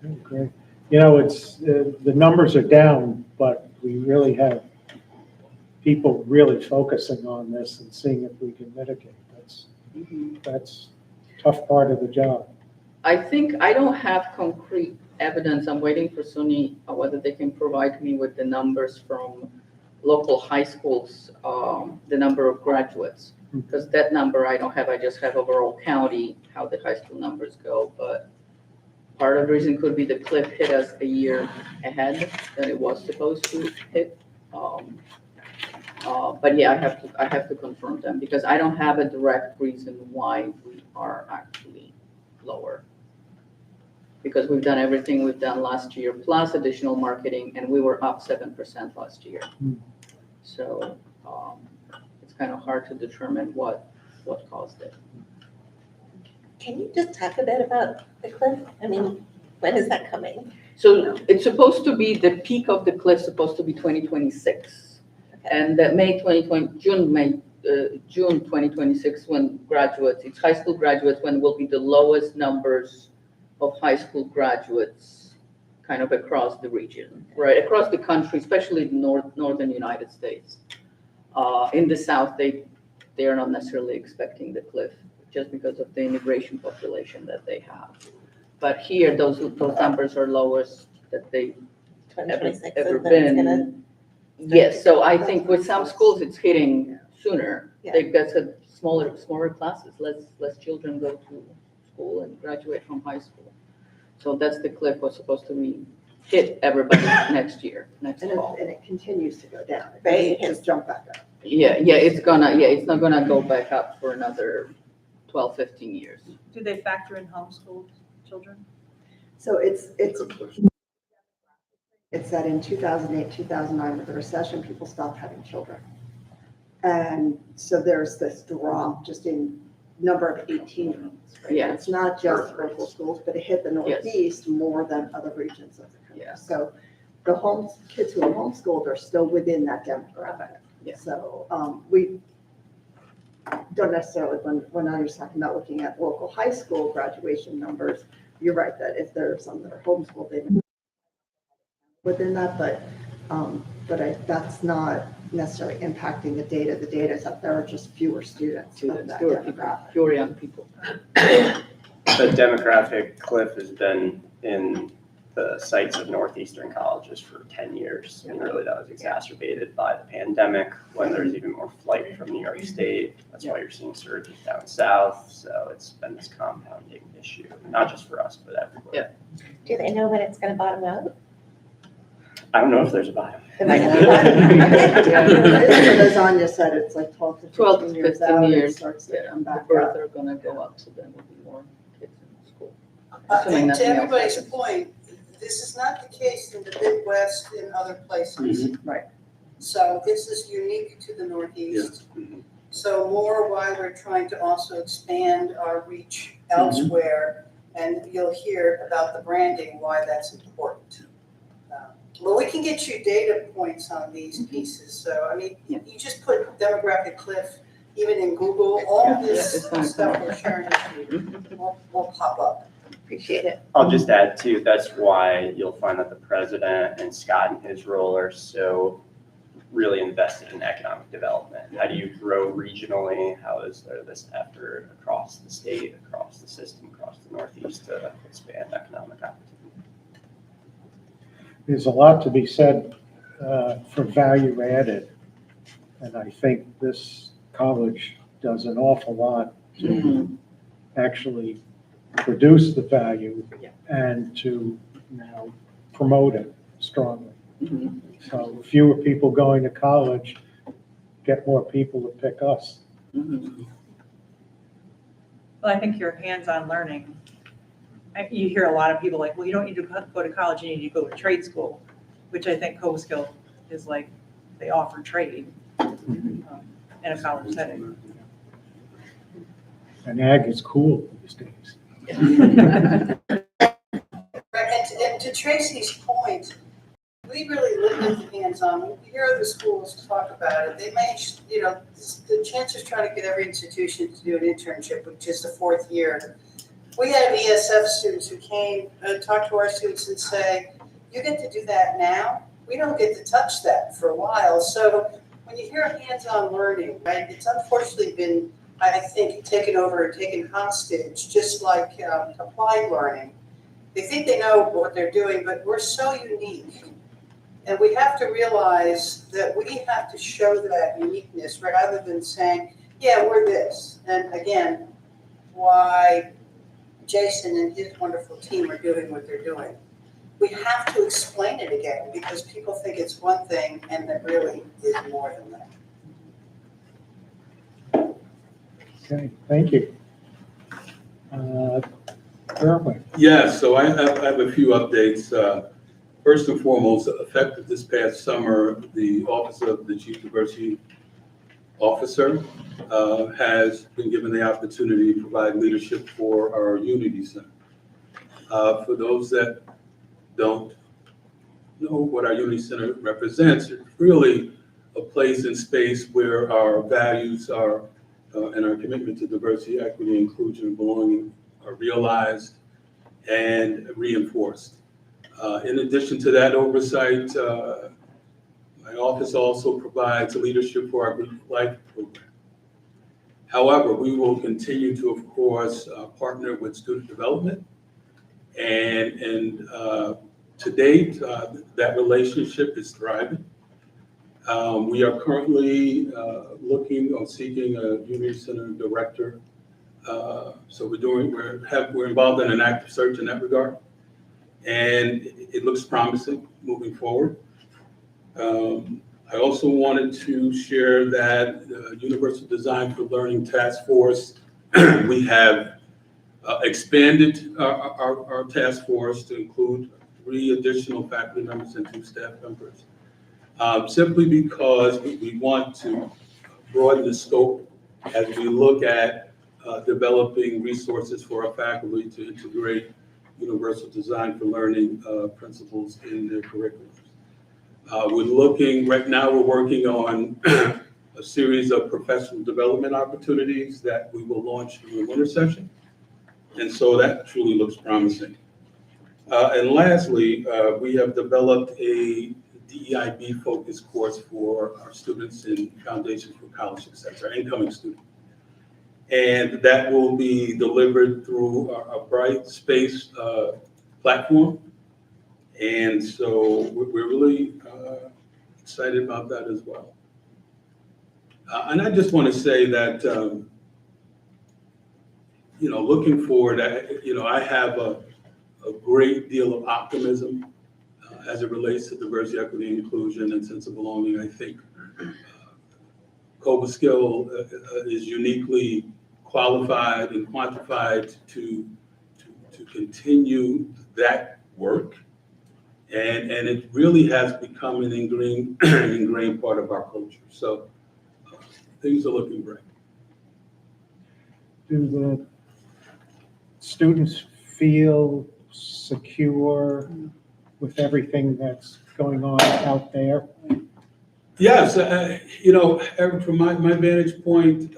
Okay, great. It's, the numbers are down, but we really have people really focusing on this and seeing if we can mitigate. That's tough part of the job. I think I don't have concrete evidence. I'm waiting for SUNY whether they can provide me with the numbers from local high schools, the number of graduates. Because that number I don't have. I just have overall county, how the high school numbers go. But part of the reason could be the cliff hit us a year ahead than it was supposed to hit. But yeah, I have to confirm them because I don't have a direct reason why we are actually lower. Because we've done everything we've done last year, plus additional marketing, and we were up 7% last year. So it's kind of hard to determine what caused it. Can you just talk a bit about the cliff? I mean, when is that coming? So it's supposed to be, the peak of the cliff supposed to be 2026. Okay. And that June 2026 when graduates, it's high school graduates, when will be the lowest numbers of high school graduates kind of across the region, right? Across the country, especially the northern United States. In the South, they are not necessarily expecting the cliff just because of the immigration population that they have. But here, those numbers are lowest that they ever been. Yes, so I think with some schools, it's hitting sooner. Yeah. That's a smaller classes, less children go to school and graduate from high school. So that's the cliff was supposed to be hit everybody next fall. And it continues to go down. Right. It just jump back up. It's not gonna go back up for another 12, 15 years. Do they factor in homeschooled children? So it's that in 2008, 2009 with the recession, people stopped having children. And so there's this drop just in number of 18-year-olds, right? Yeah. It's not just local schools, but it hit the Northeast more than other regions of the country. Yeah. So the kids who are homeschooled are still within that demographic. Yeah. So we don't necessarily, when I was talking about looking at local high school graduation numbers, you're right that if there are some that are homeschooled, they may be within that, but that's not necessarily impacting the data. The data is that there are just fewer students of that demographic. Fewer young people. The demographic cliff has been in the sites of Northeastern colleges for 10 years. And really that was exacerbated by the pandemic when there's even more flight from New York State. That's why you're seeing surges down south. So it's been this compounding issue, not just for us, but everywhere. Yeah. Do they know when it's gonna bottom out? I don't know if there's a bottom. There might not be As Anya said, it's like 12 to 12 to 15 years 15 out, it years. starts to Yeah, come the back birth up. are gonna go up, so then will be more kids in school. And Assuming to nothing else everybody's happens. point, this is not the case in the Midwest and other places. Right. So this is unique to the Northeast. Mhm. So more why we're trying to also expand our reach elsewhere. And you'll hear about the branding, why that's important. But we can get you data points on these pieces. So, I mean, you just put demographic cliff, even in Google, all this it's gonna stuff come we're sharing with you will pop up. Appreciate it. I'll just add too, that's why you'll find that the president and Scott in his role are so really invested in economic development. How do you grow regionally? How is there this effort across the state, across the system, across the Northeast to expand economic opportunity? There's a lot to be said for value added. And I think this college does an awful lot to actually produce the value and to now promote it strongly. So fewer people going to college, get more people to pick us. Well, I think your hands-on learning, you hear a lot of people like, well, you don't need to go to college, you need to go to trade school, which I think co-skill is like, they offer trade in a college setting. And ag is cool these days. Right, and to Tracy's point, we really look at the hands-on. When you hear other schools talk about it, they may, the chancellor's trying to get every institution to do an internship, which is the 4th year. We have ESF students who came, talk to our students and say, you get to do that now. We don't get to touch that for a while. So when you hear hands-on learning, right, it's unfortunately been, I think, taken over and taken hostage, just like applied learning. They think they know what they're doing, but we're so unique. And we have to realize that we have to show that uniqueness rather than saying, yeah, we're this. And again, why Jason and his wonderful team are doing what they're doing. We have to explain it again because people think it's one thing and that really is more than that. Okay, thank you. Erwin. Yeah, so I have a few updates. First and foremost, effective this past summer, the Office of the Chief Diversity Officer has been given the opportunity to provide leadership for our Unity Center. For those that don't know what our Unity Center represents, it's really a place and space where our values are and our commitment to diversity, equity, inclusion, and belonging are realized and reinforced. In addition to that oversight, my office also provides leadership for our Greek Life program. However, we will continue to, of course, partner with student development. And to date, that relationship is thriving. We are currently looking or seeking a Unity Center director. So we're involved in an active search in that regard. And it looks promising moving forward. I also wanted to share that the Universal Design for Learning Task Force, we have expanded our task force to include 3 additional faculty members and 2 staff members, simply because we want to broaden the scope as we look at developing resources for our faculty to integrate Universal Design for Learning principles in their curriculums. Right now we're working on a series of professional development opportunities that we will launch through the winter session. And so that truly looks promising. And lastly, we have developed a DEIB focused course for our students in Foundation for College Success, our incoming students. And that will be delivered through our Bright Space platform. And so we're really excited about that as well. And I just want to say that, looking forward, I have a a great deal of optimism as it relates to diversity, equity, inclusion, and sense of belonging. I think Cobble Skill is uniquely qualified and quantified to continue that work. And it really has become an ingrained part of our culture. So things are looking great. Do the students feel secure with everything that's going on out there? Yes, Eric, from my vantage point,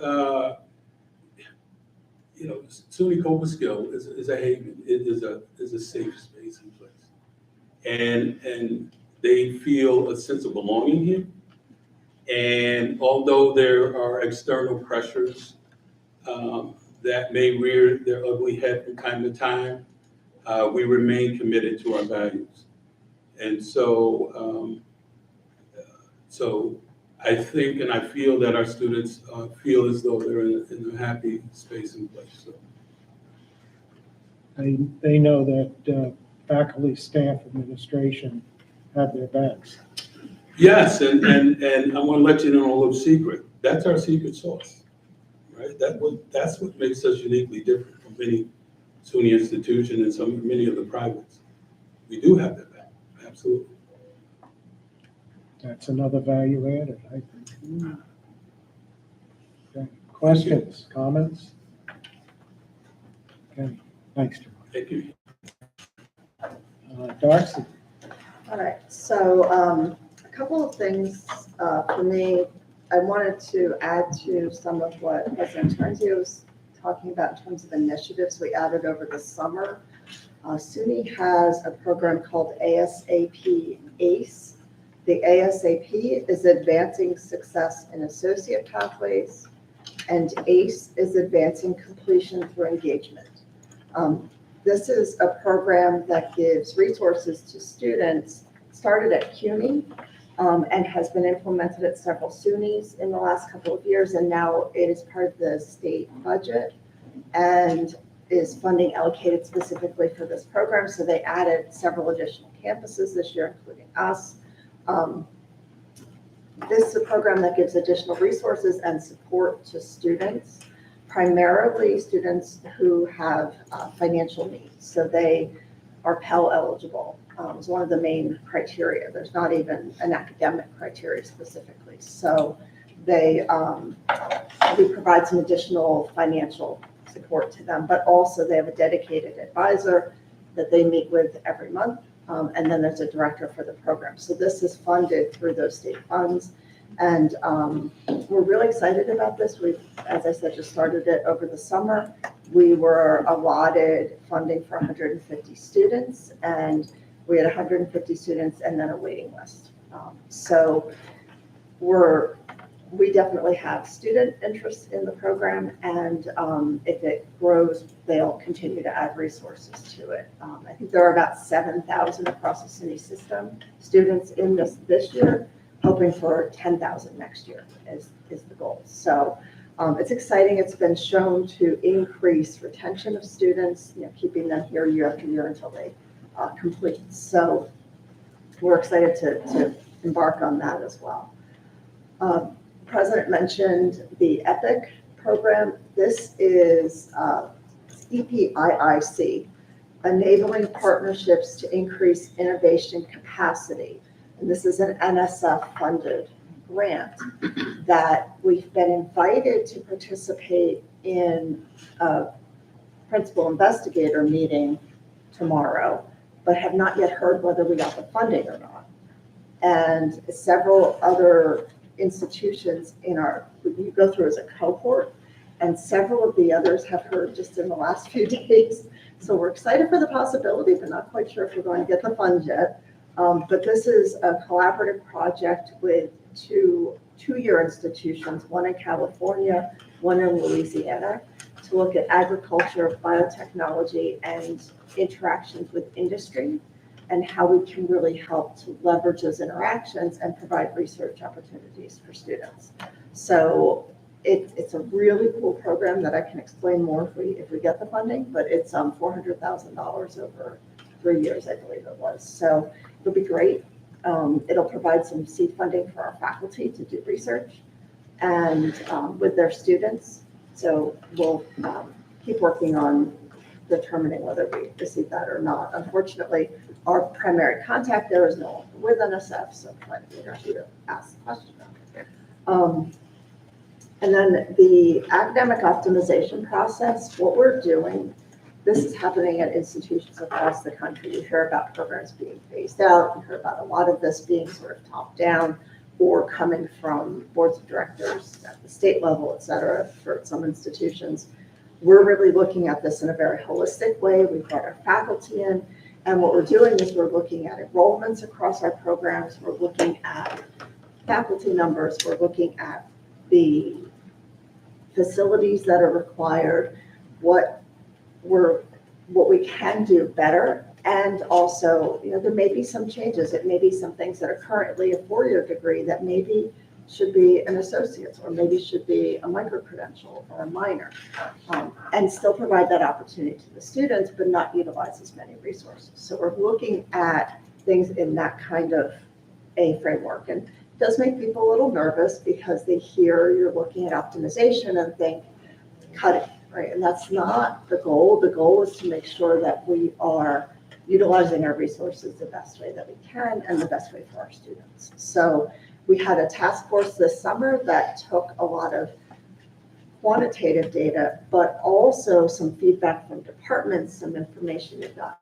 SUNY Cobleskill is a haven. It is a safe space and place, and they feel a sense of belonging here. And although there are external pressures that may rear their ugly head from time to time, we remain committed to our values. And so I think and I feel that our students feel as though they're in a happy space and place. So. They know that faculty, staff, administration have their backs. Yes, and I want to let you know a little secret. That's our secret sauce, right? That's what makes us uniquely different from many SUNY institutions and many of the privates. We do have that back, absolutely. That's another value added, I think. Okay. Questions, comments? Okay, thanks, John. Thank you. Darcy? All right, so a couple of things for me. I wanted to add to some of what President Terenzio was talking about in terms of initiatives we added over the summer. SUNY has a program called ASAP ACE. The ASAP is Advancing Success in Associate Pathways, and ACE is Advancing Completion Through Engagement. This is a program that gives resources to students, started at CUNY, and has been implemented at several SUNYs in the last couple of years, and now it is part of the state budget and is funding allocated specifically for this program. So they added several additional campuses this year, including us. This is a program that gives additional resources and support to students, primarily students who have financial needs. So they are Pell eligible. Is one of the main criteria. There's not even an academic criteria specifically. So we provide some additional financial support to them, but also they have a dedicated advisor that they meet with every month. And then there's a director for the program. So this is funded through those state funds. And we're really excited about this. We've, as I said, just started it over the summer. We were allotted funding for 150 students, and we had 150 students and then a waiting list. So we definitely have student interest in the program, and if it grows, they'll continue to add resources to it. I think there are about 7,000 across the SUNY system students in this year, hoping for 10,000 next year is the goal. So it's exciting. It's been shown to increase retention of students, keeping them here year after year until they complete. So we're excited to embark on that as well. President mentioned the EPIC program. This is EPIIC, Enabling Partnerships to Increase Innovation Capacity. And this is an NSF-funded grant that we've been invited to participate in a principal investigator meeting tomorrow, but have not yet heard whether we got the funding or not. And several other institutions you go through as a cohort, and several of the others have heard just in the last few days. So we're excited for the possibility, but not quite sure if we're going to get the funds yet. But this is a collaborative project with two-year institutions, one in California, one in Louisiana, to look at agriculture, biotechnology, and interactions with industry, and how we can really help to leverage those interactions and provide research opportunities for students. So it's a really cool program that I can explain more if we get the funding, but it's $400,000 over 3 years, I believe it was. So it'll be great. It'll provide some seed funding for our faculty to do research and with their students. So we'll keep working on determining whether we receive that or not. Unfortunately, our primary contact there is no longer with NSF, so I'm trying to figure out who to ask the question. And then the academic optimization process, what we're doing, this is happening at institutions across the country. You hear about programs being phased out. You hear about a lot of this being sort of top down or coming from boards of directors at the state level, et cetera, for some institutions. We're really looking at this in a very holistic way. We've got our faculty in, and what we're doing is we're looking at enrollments across our programs. We're looking at faculty numbers. We're looking at the facilities that are required, what we can do better, and also, there may be some changes. It may be some things that are currently a 4-year degree that maybe should be an associate's, or maybe should be a micro-credential or a minor, and still provide that opportunity to the students, but not utilize as many resources. So we're looking at things in that kind of a framework. And it does make people a little nervous because they hear you're looking at optimization and think, cut it, right? And that's not the goal. The goal is to make sure that we are utilizing our resources the best way that we can and the best way for our students. So we had a task force this summer that took a lot of quantitative data, but also some feedback from departments, some information we got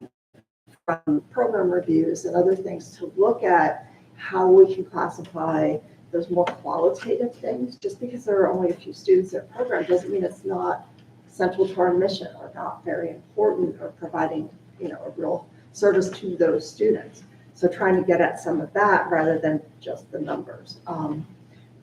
from program reviews and other things to look at how we can classify those more qualitative things. Just because there are only a few students in a program doesn't mean it's not central to our mission or not very important or providing, a real service to those students. So trying to get at some of that rather than just the numbers.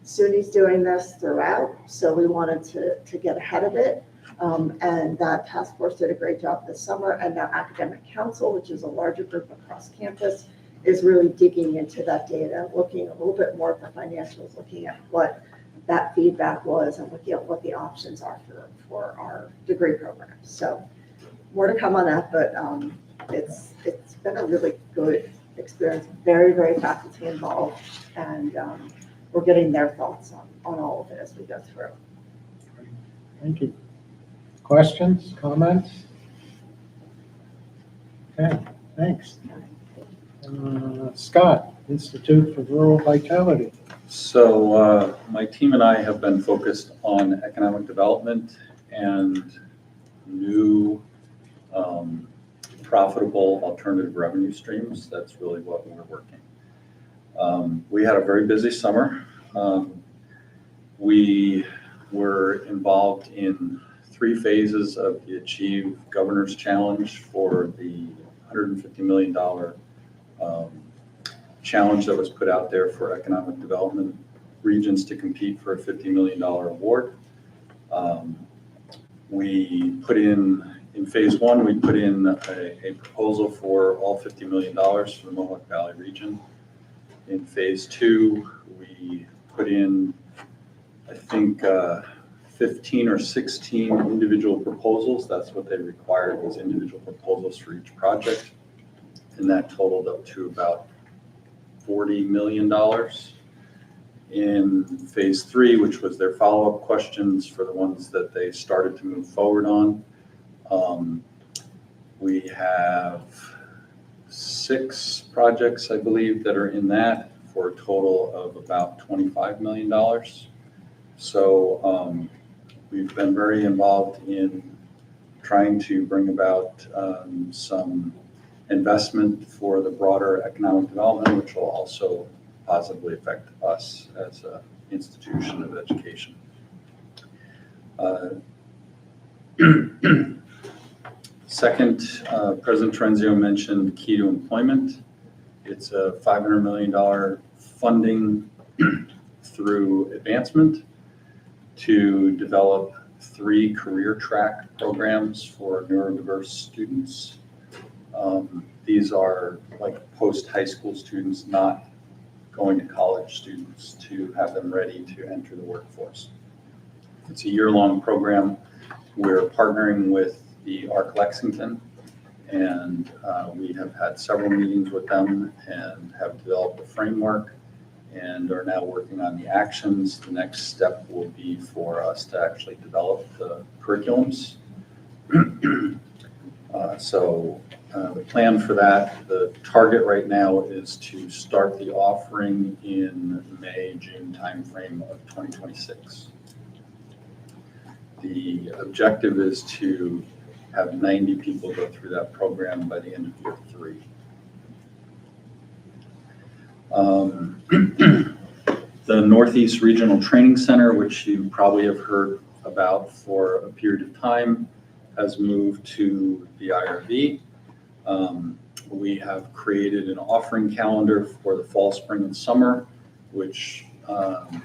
SUNY's doing this throughout, so we wanted to get ahead of it. And that task force did a great job this summer. And now Academic Council, which is a larger group across campus, is really digging into that data, looking a little bit more at the financials, looking at what that feedback was and looking at what the options are for our degree programs. So more to come on that, but it's been a really good experience, very, very faculty involved, and we're getting their thoughts on all of it as we go through. Thank you. Questions, comments? Okay, thanks. Scott, Institute for Rural Vitality. So my team and I have been focused on economic development and new profitable alternative revenue streams. That's really what we're working. We had a very busy summer. We were involved in 3 phases of the Achieve Governor's Challenge for the $150 million challenge that was put out there for economic development regions to compete for a $50 million award. We put in phase 1, we put in a proposal for all $50 million for the Mohawk Valley region. In phase 2, we put in, I think, 15 or 16 individual proposals. That's what they required, was individual proposals for each project. And that totaled up to about $40 million. In phase 3, which was their follow-up questions for the ones that they started to move forward on, we have 6 projects, I believe, that are in that for a total of about $25 million. So we've been very involved in trying to bring about some investment for the broader economic development, which will also positively affect us as an institution of education. Second, President Trenzio mentioned Key to Employment. It's a $500 million funding through advancement to develop 3 career track programs for neurodiverse students. These are like post-high school students, not going to college students, to have them ready to enter the workforce. It's a year-long program. We're partnering with the ARC Lexington And we have had several meetings with them and have developed a framework and are now working on the actions. The next step will be for us to actually develop the curriculums. The plan for that, the target right now is to start the offering in May, June timeframe of 2026. The objective is to have 90 people go through that program by the end of year 3. The Northeast Regional Training Center, which you probably have heard about for a period of time, has moved to the IRV. We have created an offering calendar for the fall, spring, and summer, which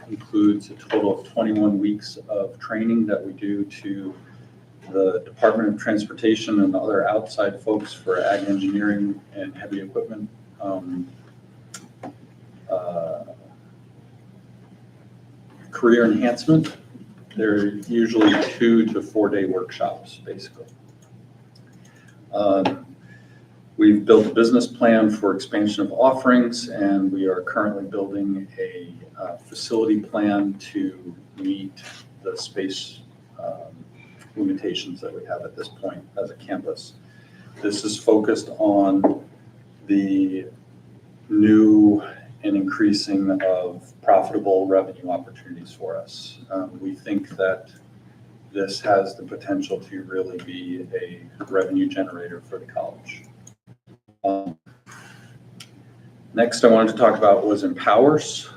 includes a total of 21 weeks of training that we do to the Department of Transportation and other outside folks for ag engineering and heavy equipment career enhancement. They're usually 2 to 4 day workshops, basically. We've built a business plan for expansion of offerings, and we are currently building a facility plan to meet the space limitations that we have at this point as a campus. This is focused on the new and increasing of profitable revenue opportunities for us. We think that this has the potential to really be a revenue generator for the college. Next, I wanted to talk about was Empowers.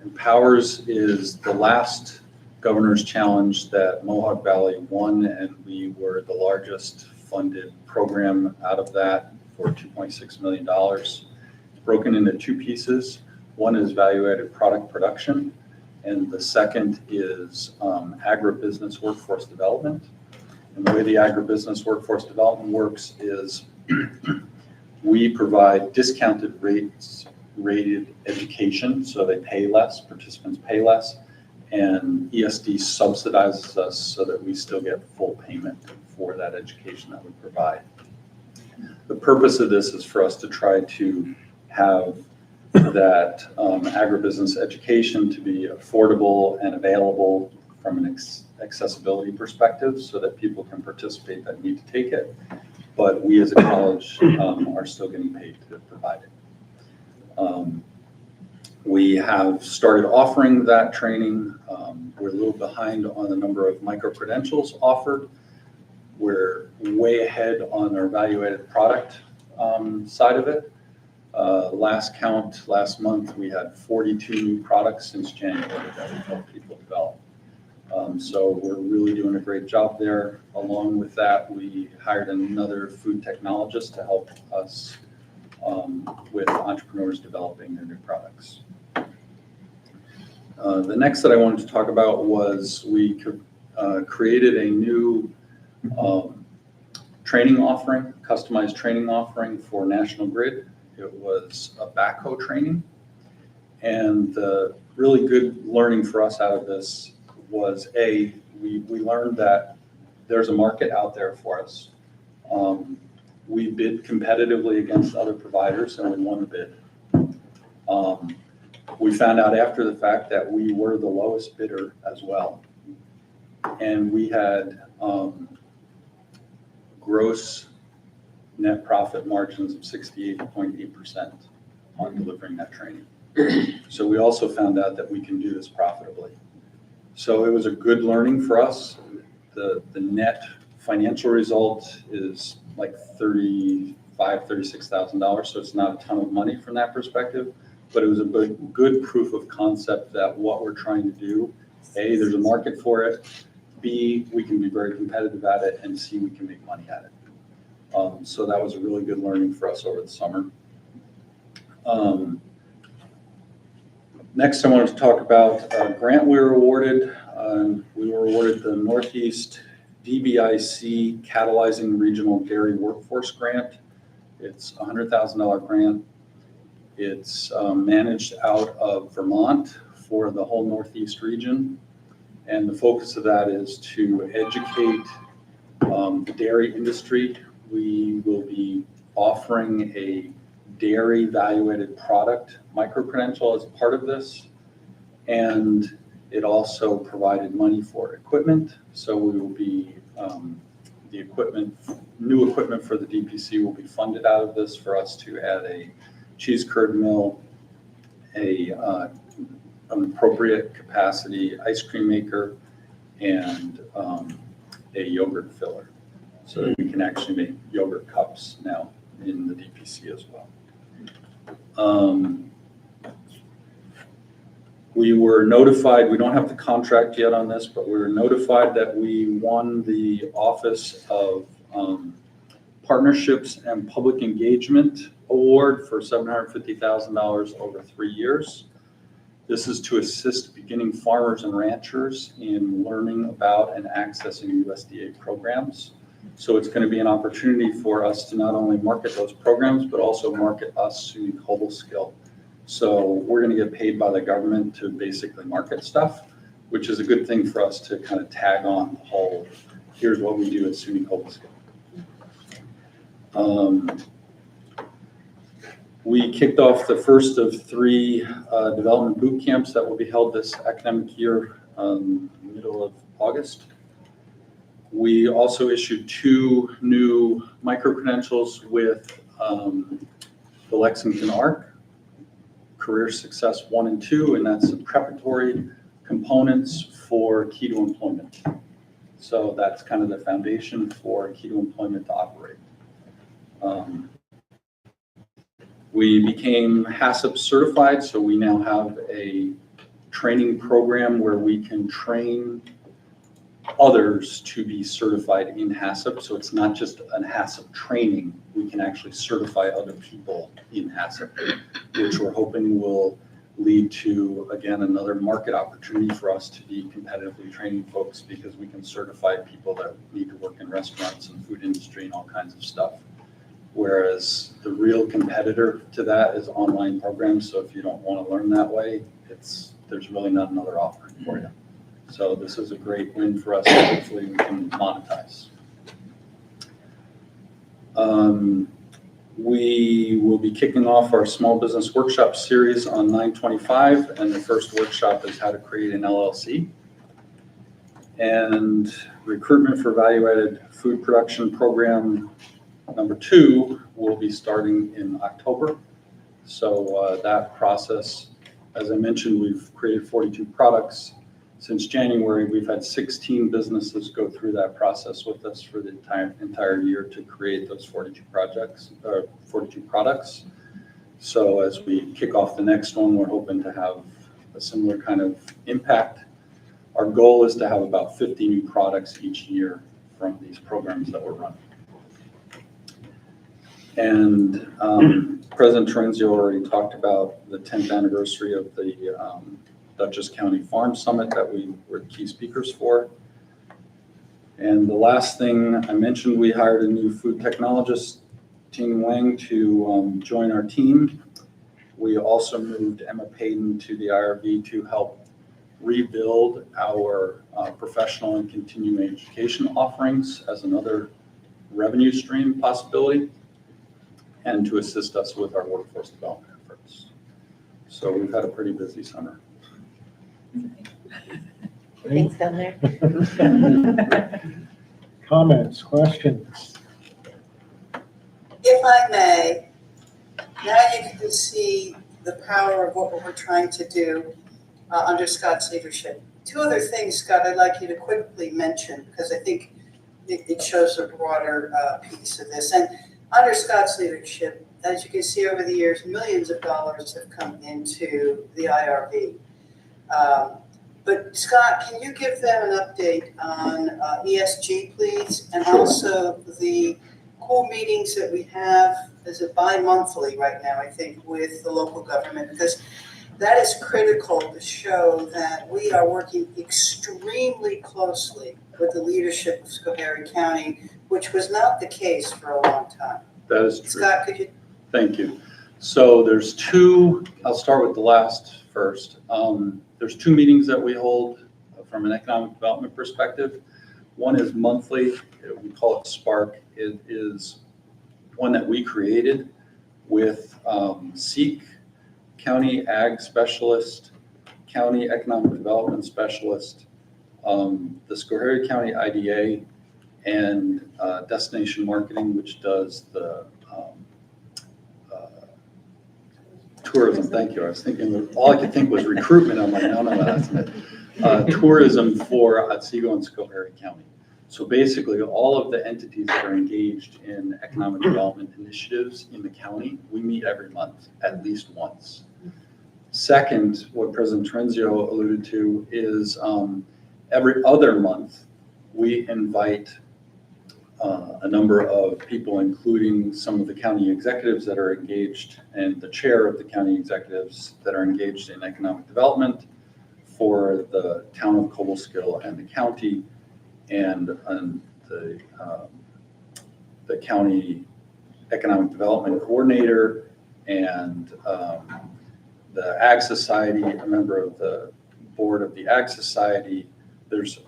Empowers is the last governor's challenge that Mohawk Valley won, and we were the largest funded program out of that for $2.6 million. It's broken into 2 pieces. One is value-added product production, and the second is agribusiness workforce development. And the way the agribusiness workforce development works is we provide discounted rated education, so they pay less, participants pay less, and ESD subsidizes us so that we still get full payment for that education that we provide. The purpose of this is for us to try to have that agribusiness education to be affordable and available from an accessibility perspective so that people can participate that need to take it. But we as a college are still getting paid to provide it. We have started offering that training. We're a little behind on the number of micro-credentials offered. We're way ahead on our value-added product side of it. Last count, last month, we had 42 new products since January that we helped people develop. So we're really doing a great job there. Along with that, we hired another food technologist to help us with entrepreneurs developing their new products. The next that I wanted to talk about was we created a new training offering, customized training offering for National Grid. It was a backhoe training. And the really good learning for us out of this was we learned that there's a market out there for us. We bid competitively against other providers and we won the bid. We found out after the fact that we were the lowest bidder as well. And we had gross net profit margins of 68.8% on delivering that training. So we also found out that we can do this profitably. So it was a good learning for us. The net financial result is like $36,000, so it's not a ton of money from that perspective, but it was a good proof of concept that what we're trying to do, A, there's a market for it, B, we can be very competitive at it, and C, we can make money at it. So that was a really good learning for us over the summer. Next, I wanted to talk about a grant we were awarded. We were awarded the Northeast DBIC Catalyzing Regional Dairy Workforce Grant. It's a $100,000 grant. It's managed out of Vermont for the whole Northeast region. And the focus of that is to educate the dairy industry we will be offering a dairy evaluated product micro-credential as part of this. And it also provided money for equipment. So we will be, the equipment, new equipment for the DPC will be funded out of this for us to add a cheese curd mill, an appropriate capacity ice cream maker, and a yogurt filler. So that we can actually make yogurt cups now in the DPC as well. We were notified, we don't have the contract yet on this, but we were notified that we won the Office of Partnerships and Public Engagement Award for $750,000 over 3 years. This is to assist beginning farmers and ranchers in learning about and accessing USDA programs. So it's going to be an opportunity for us to not only market those programs, but also market us, SUNY Cobleskill. So we're going to get paid by the government to basically market stuff, which is a good thing for us to kind of tag on the whole, here's what we do at SUNY Cobleskill. We kicked off the first of 3 development boot camps that will be held this academic year, middle of August. We also issued 2 new micro-credentials with the Lexington ARC, Career Success 1 and 2, and that's the preparatory components for Key to Employment. So that's kind of the foundation for Key to Employment to operate. We became HACCP certified, so we now have a training program where we can train others to be certified in HACCP. So it's not just an HACCP training, we can actually certify other people in HACCP, which we're hoping will lead to, again, another market opportunity for us to be competitively training folks, because we can certify people that need to work in restaurants and food industry and all kinds of stuff. Whereas the real competitor to that is online programs. So if you don't want to learn that way, there's really not another offering for you. So this is a great win for us. Hopefully we can monetize. We will be kicking off our small business workshop series on 9/25, and the first workshop is how to create an LLC. And recruitment for value-added food production program number 2 will be starting in October. So that process, as I mentioned, we've created 42 products. Since January, we've had 16 businesses go through that process with us for the entire year to create those 42 products. So as we kick off the next one, we're hoping to have a similar kind of impact. Our goal is to have about 50 new products each year from these programs that we're running. And President Terenzio already talked about the 10th anniversary of the Dutchess County Farm Summit that we were key speakers for. And the last thing I mentioned, we hired a new food technologist, Ting Wang, to join our team. We also moved Emma Payton to the IRB to help rebuild our professional and continuing education offerings as another revenue stream possibility, and to assist us with our workforce development efforts. So we've had a pretty busy summer. Thanks down there. Comments, questions? If I may, now you can see the power of what we're trying to do under Scott's leadership. 2 other things, Scott, I'd like you to quickly mention, because I think it shows a broader piece of this. And under Scott's leadership, as you can see over the years, millions of dollars have come into the IRB. But Scott, can you give them an update on ESG, please? And also the cool meetings that we have, is it bi-monthly right now, I think, with the local government? Because that is critical to show that we are working extremely closely with the leadership of Schoharie County, which was not the case for a long time. That is true. Scott, could you? Thank you. So there's 2, I'll start with the last first. There's 2 meetings that we hold from an economic development perspective. One is monthly, we call it Spark. It is one that we created with SEEK, County Ag Specialist, County Economic Development Specialist, the Schoharie County IDA, and Destination Marketing, which does the tourism. Thank you. I was thinking, all I could think was recruitment. I'm like, no, that's it. Tourism for Otsego and Schoharie County. So basically, all of the entities that are engaged in economic development initiatives in the county, we meet every month, at least once. Second, what President Trenzio alluded to is every other month, we invite a number of people, including some of the county executives that are engaged, and the chair of the county executives that are engaged in economic development for the town of Cobleskill and the county, and the county economic development coordinator, and the Ag Society, a member of the board of the Ag Society. There's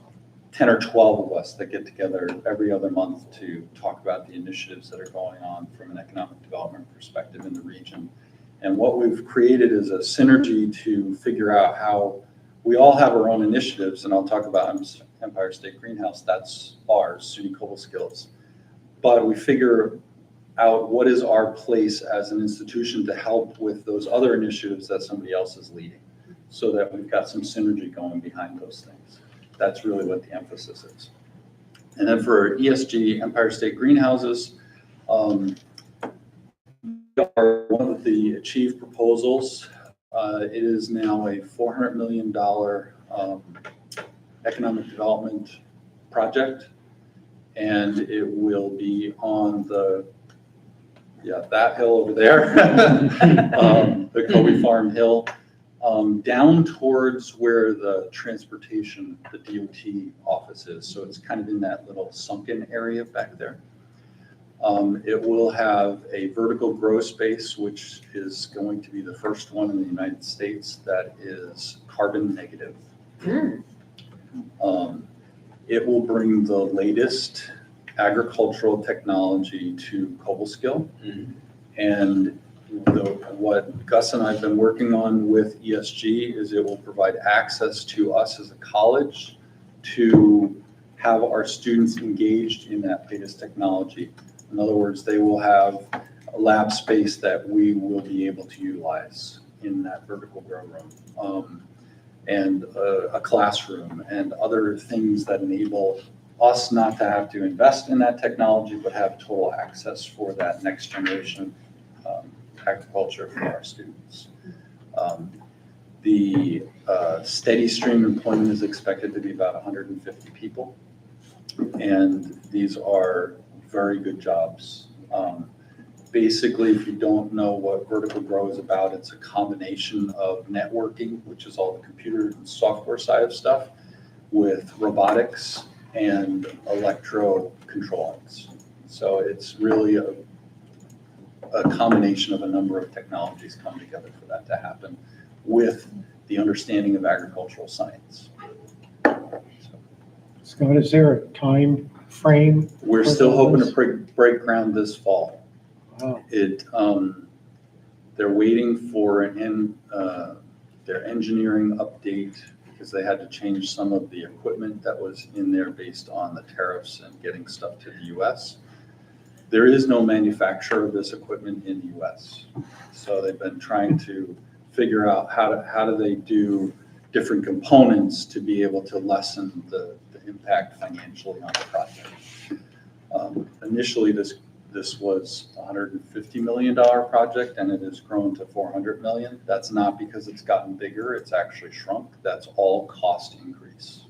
10 or 12 of us that get together every other month to talk about the initiatives that are going on from an economic development perspective in the region. And what we've created is a synergy to figure out how we all have our own initiatives, and I'll talk about Empire State Greenhouse, that's ours, SUNY Cobleskill. But we figure out what is our place as an institution to help with those other initiatives that somebody else is leading, so that we've got some synergy going behind those things. That's really what the emphasis is. And then for ESG, Empire State Greenhouses, are one of the achieved proposals. It is now a $400 million economic development project, and it will be on that hill over there, the Kobe Farm Hill. Down towards where the transportation, the DOT office is. So it's kind of in that little sunken area back there. It will have a vertical grow space, which is going to be the first one in the United States that is carbon negative. It will bring the latest agricultural technology to Cobleskill. And what Gus and I have been working on with ESG is it will provide access to us as a college to have our students engaged in that latest technology. In other words, they will have a lab space that we will be able to utilize in that vertical grow room, and a classroom and other things that enable us not to have to invest in that technology, but have total access for that next generation agriculture for our students. The steady stream employment is expected to be about 150 people, and these are very good jobs. Basically, if you don't know what vertical grow is about, it's a combination of networking, which is all the computer and software side of stuff, with robotics and electro controls. So it's really a combination of a number of technologies come together for that to happen with the understanding of agricultural science. Scott, is there a time frame? We're still hoping to break ground this fall. Wow. They're waiting for their engineering update because they had to change some of the equipment that was in there based on the tariffs and getting stuff to the US. There is no manufacturer of this equipment in the US. So they've been trying to figure out how do they do different components to be able to lessen the impact financially on the project. Initially, this was a $150 million project, and it has grown to $400 million. That's not because it's gotten bigger, it's actually shrunk. That's all cost increase.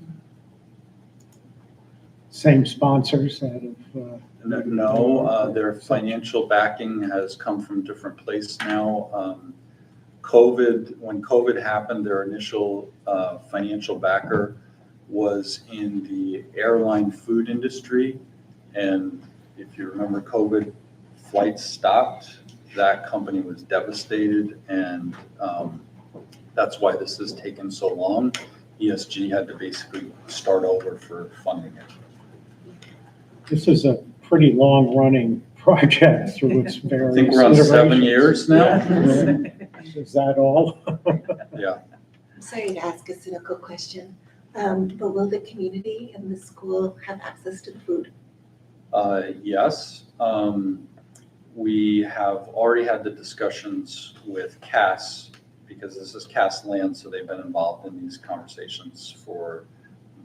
Same sponsors out of? No, their financial backing has come from different places now. When COVID happened, their initial financial backer was in the airline food industry. And if you remember, COVID, flights stopped. That company was devastated, and that's why this has taken so long. ESG had to basically start over for funding it. This is a pretty long-running project through its I various think we're on 7 iterations. years now. Is that all? Yeah. I'm sorry to ask a cynical question, but will the community and the school have access to the food? Yes. We have already had the discussions with CAS, because this is CAS land, so they've been involved in these conversations for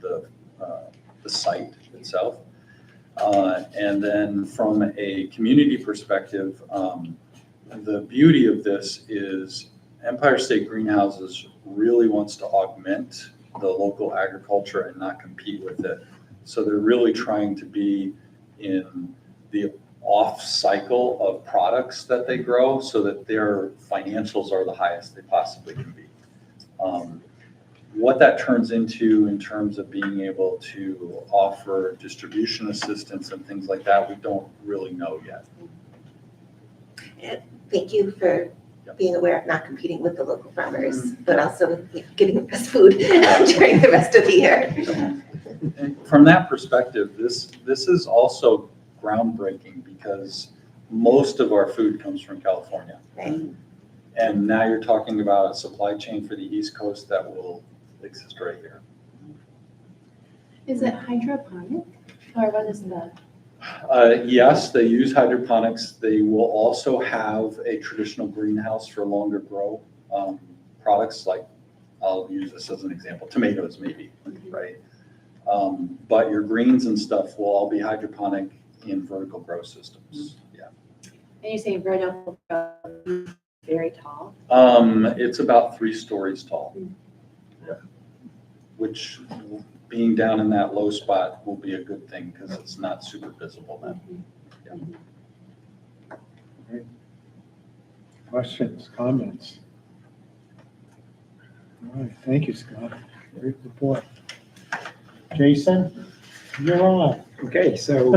the site itself. And then from a community perspective, the beauty of this is Empire State Greenhouses really wants to augment the local agriculture and not compete with it. So they're really trying to be in the off cycle of products that they grow so that their financials are the highest they possibly can be. What that turns into in terms of being able to offer distribution assistance and things like that, we don't really know yet. And thank you for being aware of not competing with the local farmers, but also getting the best food during the rest of the year. And from that perspective, this is also groundbreaking because most of our food comes from California. Right. And now you're talking about a supply chain for the East Coast that will exist right here. Is it hydroponic or what is that? Yes, they use hydroponics. They will also have a traditional greenhouse for longer grow products, like I'll use this as an example, tomatoes maybe, right? But your greens and stuff will all be hydroponic in vertical grow systems, yeah. And you say vertical, very tall? It's about 3 stories tall. Yeah. Which, being down in that low spot will be a good thing because it's not super visible then. Yeah. Questions, comments? All right, thank you, Scott. Great report. Jason, you're on. Okay, so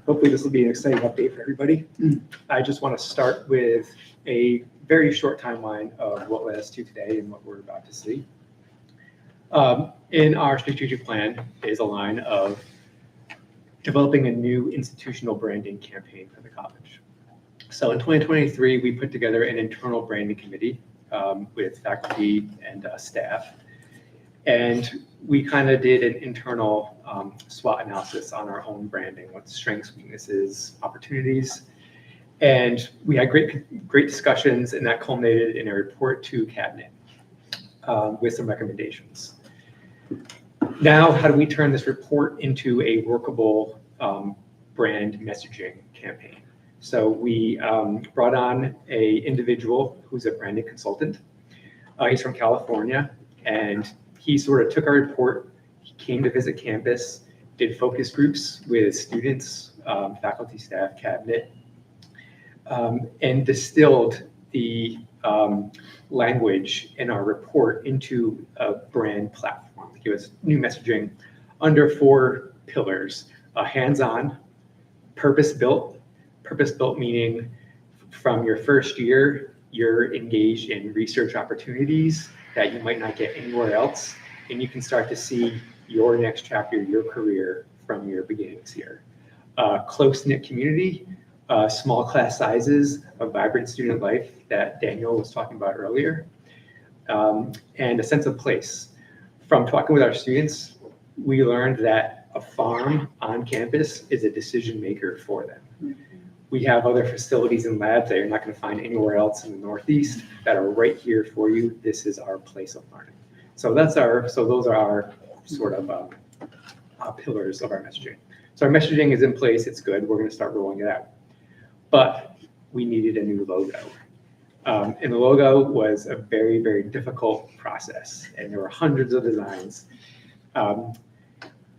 hopefully this will be an exciting update for everybody. I just want to start with a very short timeline of what led us to today and what we're about to see. In our strategic plan is a line of developing a new institutional branding campaign for the college. So in 2023, we put together an internal branding committee with faculty and staff. And we kind of did an internal SWOT analysis on our own branding, what's strengths, weaknesses, opportunities. And we had great discussions, and that culminated in a report to cabinet with some recommendations. Now, how do we turn this report into a workable brand messaging campaign? So we brought on an individual who's a branding consultant. He's from California, and he sort of took our report, he came to visit campus, did focus groups with students, faculty, staff, cabinet, and distilled the language in our report into a brand platform. Give us new messaging under 4 pillars: hands-on, purpose-built meaning from your first year, you're engaged in research opportunities that you might not get anywhere else, and you can start to see your next chapter, your career from your beginnings here. Close-knit community, small class sizes, a vibrant student life that Daniel was talking about earlier, and a sense of place. From talking with our students, we learned that a farm on campus is a decision maker for them. We have other facilities and labs that you're not going to find anywhere else in the Northeast that are right here for you. This is our place of learning. So those are our sort of pillars of our messaging. So our messaging is in place. It's good. We're going to start rolling it out. But we needed a new logo. And the logo was a very, very difficult process. And there were hundreds of designs.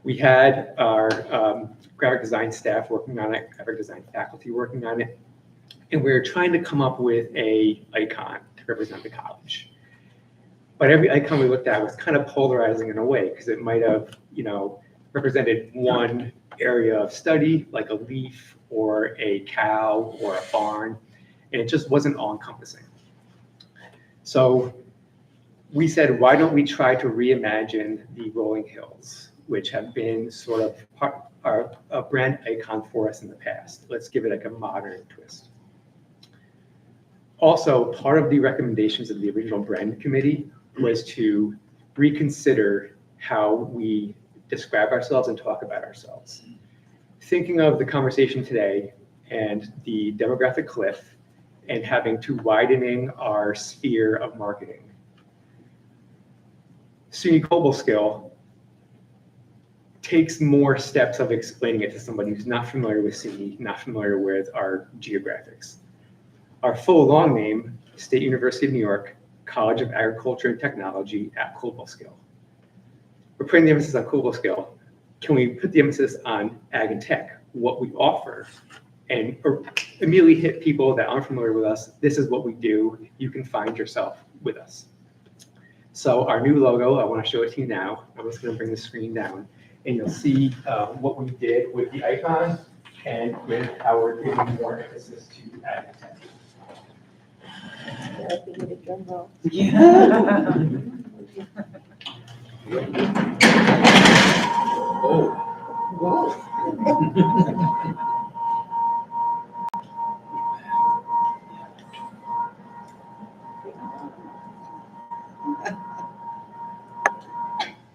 We had our graphic design staff working on it, graphic design faculty working on it. And we were trying to come up with an icon to represent the college. But every icon we looked at was kind of polarizing in a way, because it might have, represented one area of study, like a leaf or a cow or a barn, and it just wasn't all encompassing. So we said, why don't we try to reimagine the rolling hills which have been sort of a brand icon for us in the past. Let's give it like a modern twist. Also, part of the recommendations of the original brand committee was to reconsider how we describe ourselves and talk about ourselves. Thinking of the conversation today and the demographic cliff and having to widening our sphere of marketing. SUNY Cobleskill takes more steps of explaining it to somebody who's not familiar with SUNY, not familiar with our geographics. Our full long name, State University of New York, College of Agriculture and Technology at Cobleskill. We're putting the emphasis on Cobleskill. Can we put the emphasis on ag and tech, what we offer, and immediately hit people that aren't familiar with us? This is what we do. You can find yourself with us. So our new logo, I want to show it to you now. I'm just going to bring the screen down, and you'll see what we did with the icon and with how we're giving more emphasis to ag and tech.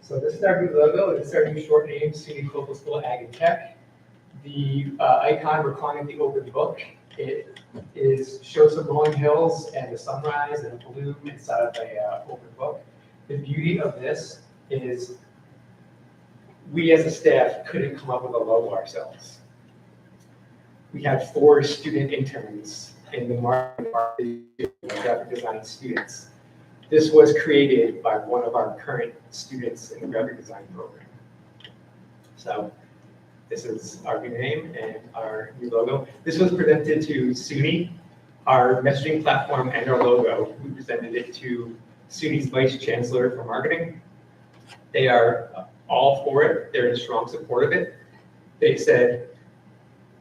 So this is our new logo. This is our new short name, SUNY Cobleskill Ag and Tech. The icon, we're calling it the open book. It shows some rolling hills and the sunrise and a bloom inside of a open book. The beauty of this is we as a staff couldn't come up with a logo ourselves. We had 4 student interns in the marketing graphic design students. This was created by one of our current students in the graphic design program. So this is our new name and our new logo. This was presented to SUNY, our messaging platform and our logo. We presented it to SUNY's Vice Chancellor for Marketing. They are all for it. They're in strong support of it. They said,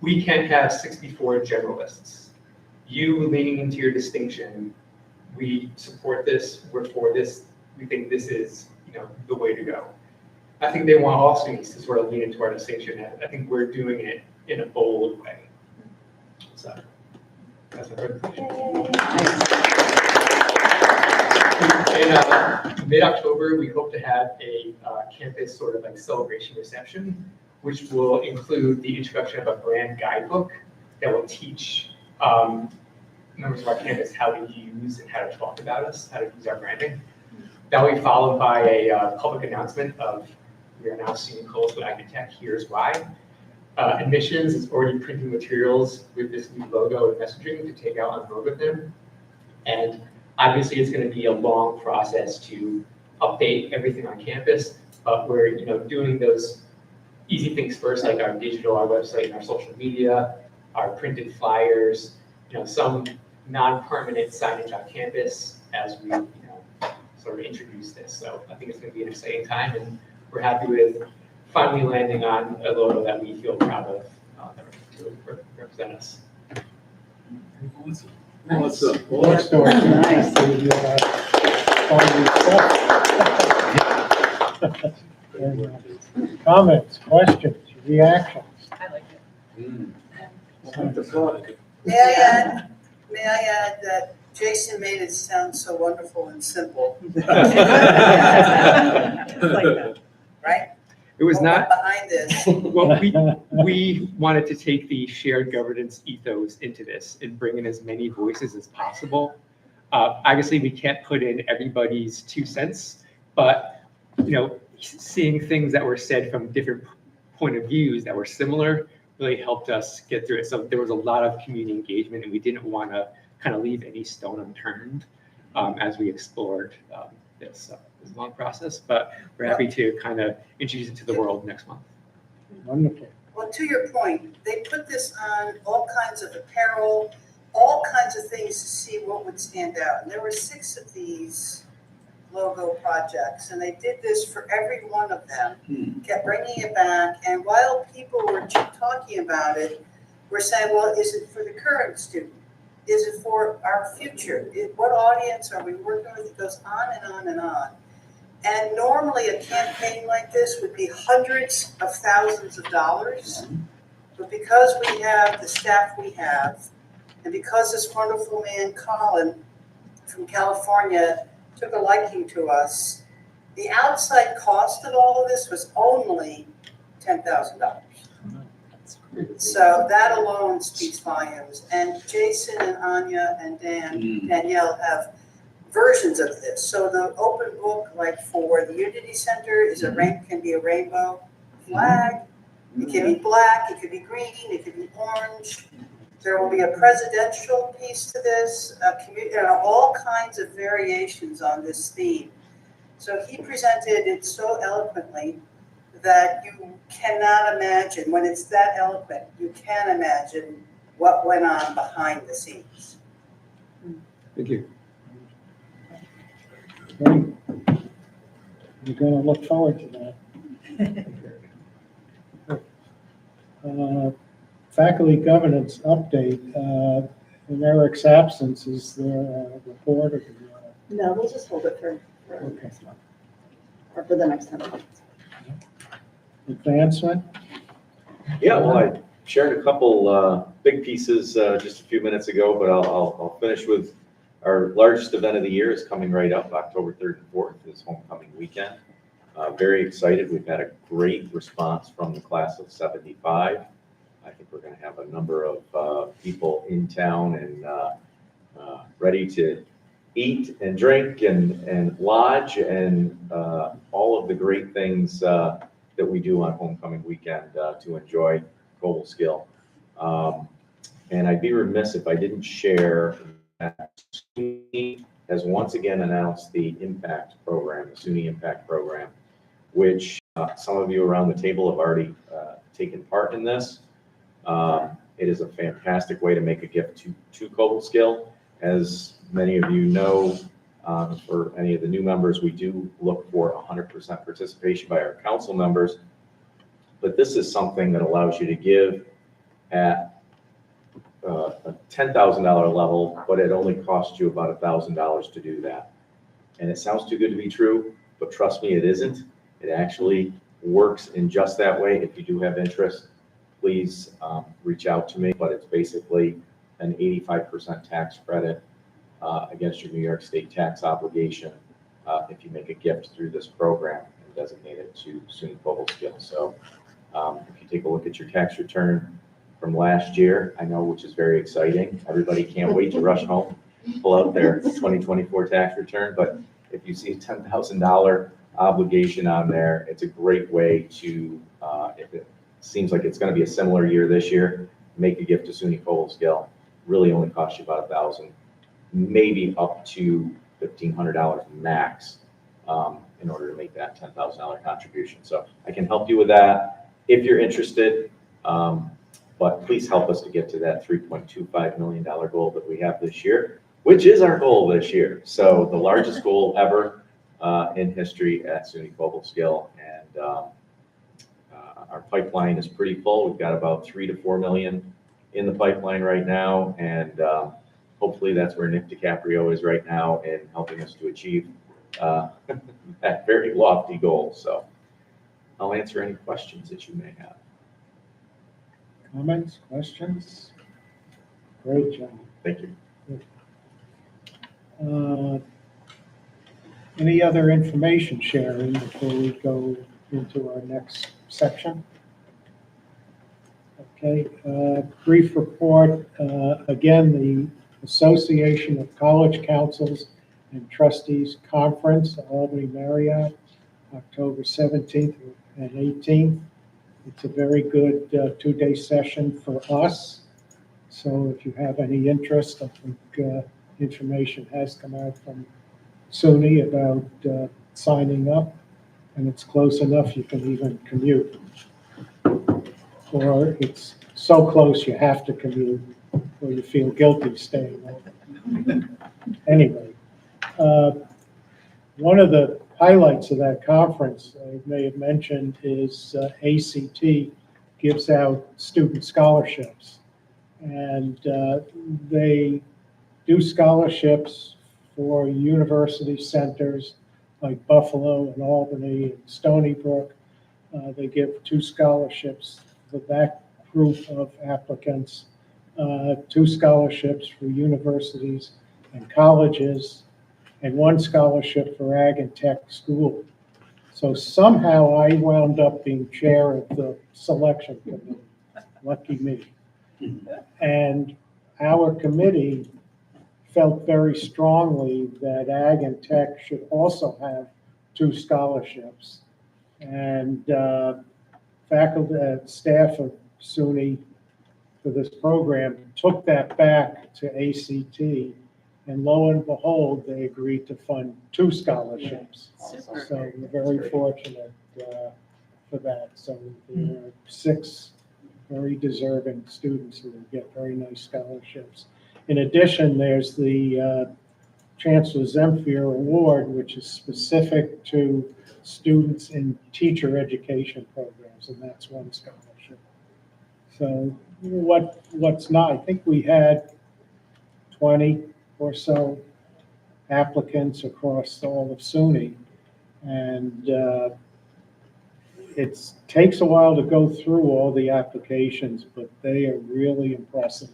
we can't have 64 generalists. You leaning into your distinction, we support this, we're for this, we think this is the way to go. I think they want all students to sort of lean into our distinction, and I think we're doing it in a bold way. So that's my presentation. In mid-October, we hope to have a campus sort of like celebration reception, which will include the introduction of a brand guidebook that will teach members of our campus how to use and how to talk about us, how to use our branding. That will be followed by a public announcement of we are now SUNY Cobleskill Ag and Tech, here's why. Admissions is already printing materials with this new logo and messaging to take out on the road with them. And obviously it's going to be a long process to update everything on campus, but we're doing those easy things first, like our digital, our website, and our social media, our printed flyers, some non-permanent signage on campus as we sort of introduce this. So I think it's going to be an exciting time, and we're happy with finally landing on a logo that we feel proud of to represent us. What's up? Nice. Comments, questions, reactions? I like it. May I add that Jason made it sound so wonderful and simple, right? It was not. Behind this. Well, we wanted to take the shared governance ethos into this and bring in as many voices as possible. Obviously, we can't put in everybody's 2 cents, but seeing things that were said from different point of views that were similar really helped us get through it. So there was a lot of community engagement, and we didn't want to kind of leave any stone unturned as we explored this. So it was a long process, but we're happy to kind of introduce it to the world next month. Wonderful. Well, to your point, they put this on all kinds of apparel, all kinds of things to see what would stand out. And there were 6 of these logo projects, and they did this for every one of them, kept bringing it back. And while people were talking about it, we're saying, well, is it for the current student? Is it for our future? What audience are we working with? It goes on and on and on. And normally a campaign like this would be hundreds of thousands of dollars. But because we have the staff we have, and because this wonderful man, Colin, from California, took a liking to us, the outside cost of all of this was only $10,000. So that alone speaks volumes. And Jason and Anya and Danielle have versions of this. So the open book, like for the Unity Center, is can be a rainbow flag. It can be black, it could be green, it could be orange. There will be a presidential piece to this, all kinds of variations on this theme. So he presented it so eloquently that you cannot imagine, when it's that eloquent, you can't imagine what went on behind the scenes. Thank you. Great. We're going to look forward to that. Faculty governance update. In Eric's absence, is there a report? Or No, we'll just hold it for okay. next month, or for the next 10 months. Advancement? Yeah, well, I shared a couple big pieces just a few minutes ago, but I'll finish with our largest event of the year is coming right up. October 3rd and 4th is homecoming weekend. Very excited. We've had a great response from the class of 75. I think we're going to have a number of people in town and ready to eat and drink and lodge and all of the great things that we do on homecoming weekend to enjoy Cobleskill. And I'd be remiss if I didn't share that SUNY has once again announced the Impact Program, the SUNY Impact Program, which some of you around the table have already taken part in this. It is a fantastic way to make a gift to Cobleskill. As many of you know, for any of the new members, we do look for 100% participation by our council members. But this is something that allows you to give at a $10,000 level, but it only costs you about $1,000 to do that. And it sounds too good to be true, but trust me, it isn't. It actually works in just that way. If you do have interest, please reach out to me, but it's basically an 85% tax credit against your New York State tax obligation if you make a gift through this program and designate it to SUNY Cobleskill. So if you take a look at your tax return from last year, I know, which is very exciting. Everybody can't wait to rush home, pull out their 2024 tax return, but if you see a $10,000 obligation on there, it's a great way to, if it seems like it's going to be a similar year this year, make a gift to SUNY Cobleskill. Really only costs you about $1,000, maybe up to $1,500 max in order to make that $10,000 contribution. So I can help you with that if you're interested, but please help us to get to that $3.25 million goal that we have this year, which is our goal this year. So the largest goal ever in history at SUNY Cobleskill, and our pipeline is pretty full. We've got about 3 to 4 million in the pipeline right now, and hopefully that's where Nick DiCaprio is right now in helping us to achieve that very lofty goal. So I'll answer any questions that you may have. Comments, questions? Great job. Thank you. Any other information sharing before we go into our next section? Okay, brief report. Again, the Association of College Councils and Trustees Conference, Albany Marriott, October 17th and 18th. It's a very good two-day session for us. So if you have any interest, I think information has come out from SUNY about signing up, and it's close enough you can even commute. Or it's so close you have to commute, or you feel guilty staying over. Anyway, one of the highlights of that conference, I may have mentioned, is ACT gives out student scholarships. And they do scholarships for university centers like Buffalo and Albany and Stony Brook. They give 2 scholarships for that group of applicants, 2 scholarships for universities and colleges, and 1 scholarship for ag and tech school. So somehow I wound up being chair of the selection committee. Lucky me. And our committee felt very strongly that ag and tech should also have 2 scholarships. And faculty, staff of SUNY for this program took that back to ACT, and lo and behold, they agreed to fund 2 scholarships. Super. So we're very fortunate for that. So there are 6 very deserving students who will get very nice scholarships. In addition, there's the Chancellor Zemfir Award, which is specific to students in teacher education programs, and that's 1 scholarship. So what's not, I think we had 20 or so applicants across all of SUNY, and it takes a while to go through all the applications, but they are really impressive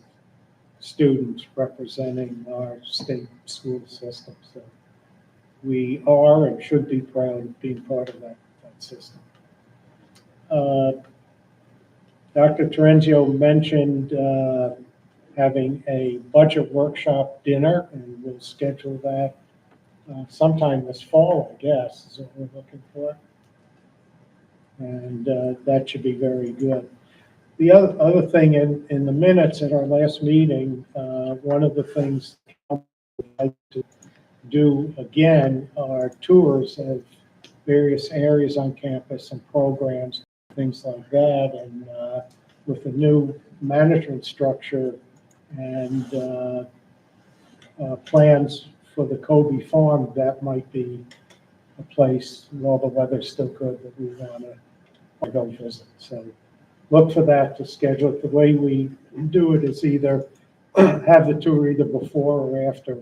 students representing our state school system. So we are and should be proud of being part of that system. Dr. Terenzio mentioned having a budget workshop dinner, and we'll schedule that sometime this fall, I guess, is what we're looking for. And that should be very good. The other thing in the minutes at our last meeting, one of the things I'd like to do again are tours of various areas on campus and programs, things like that. And with the new management structure and plans for the Kobe Farm, that might be a place, while the weather's still good, that we want to go visit. So look for that to schedule it. The way we do it is either have the tour either before or after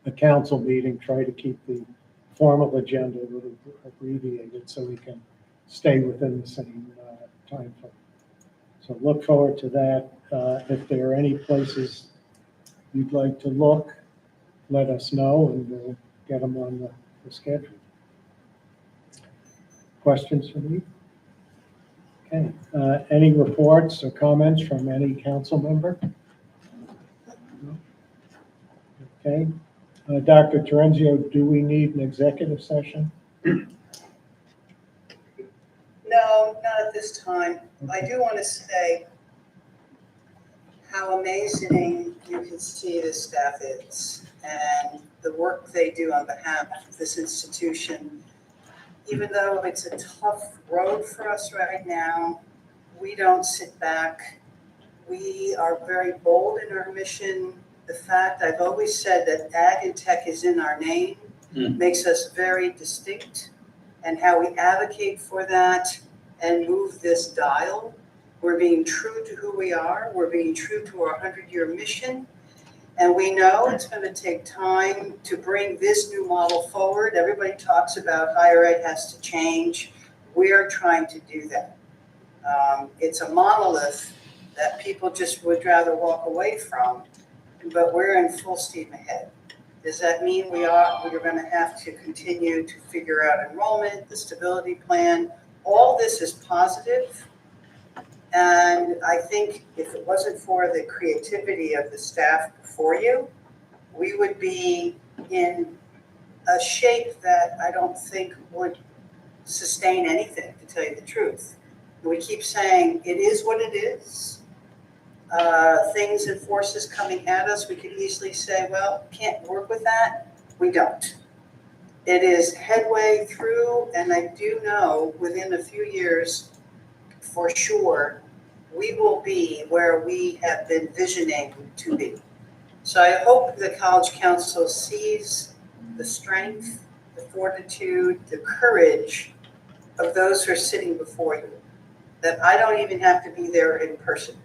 the council meeting, try to keep the formal agenda a little abbreviated so we can stay within the same time frame. So look forward to that. If there are any places you'd like to look, let us know and we'll get them on the schedule. Questions for me? Okay. Any reports or comments from any council member? No? Okay. Dr. Terenzio, do we need an executive session? No, not at this time. I do want to say how amazing you can see the staff is and the work they do on behalf of this institution. Even though it's a tough road for us right now, we don't sit back. We are very bold in our mission. The fact I've always said that ag and tech is in our name makes us very distinct, and how we advocate for that and move this dial. We're being true to who we are. We're being true to our 100-year mission. And we know it's going to take time to bring this new model forward. Everybody talks about higher ed has to change. We are trying to do that. It's a monolith that people just would rather walk away from, but we're in full steam ahead. Does that mean we're going to have to continue to figure out enrollment, the stability plan? All this is positive. And I think if it wasn't for the creativity of the staff before you, we would be in a shape that I don't think would sustain anything, to tell you the truth. We keep saying it is what it is. Things and forces coming at us, we could easily say, well, can't work with that. We don't. It is headway through, and I do know within a few years, for sure, we will be where we have been visioning to be. So I hope the College Council sees the strength, the fortitude, the courage of those who are sitting before you, that I don't even have to be there in person.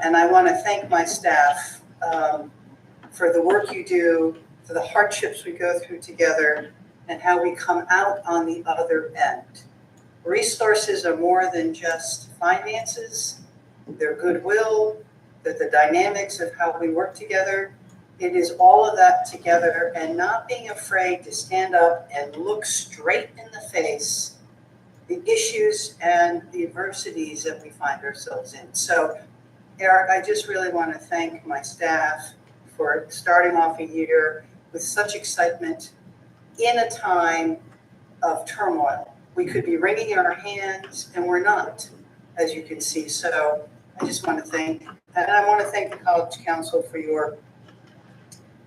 And I want to thank my staff for the work you do, for the hardships we go through together, and how we come out on the other end. Resources are more than just finances, they're goodwill, they're the dynamics of how we work together. It is all of that together and not being afraid to stand up and look straight in the face the issues and the adversities that we find ourselves in. So, Eric, I just really want to thank my staff for starting off a year with such excitement in a time of turmoil. We could be wringing our hands and we're not, as you can see. So I just want to thank, and I want to thank the College Council for your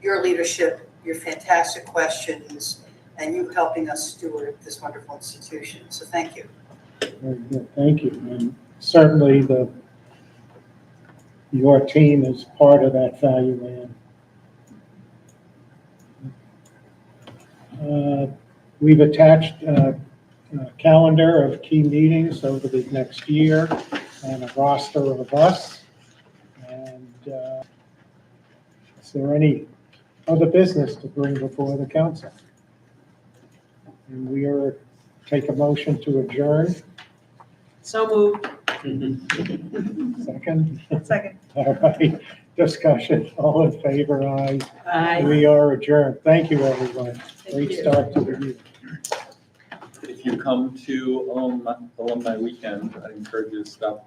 leadership, your fantastic questions, and you helping us steward this wonderful institution. So thank you. Very good, thank you. And certainly your team is part of that value add. We've attached a calendar of key meetings over the next year and a roster of us. And is there any other business to bring before the council? And we are, take a motion to adjourn. So moved. Second? Second. All right, discussion, all in favor, aye. Aye. We are adjourned. Thank you, everyone. Great you. start to the year. If you come to Alumni Weekend, I encourage you to stop by.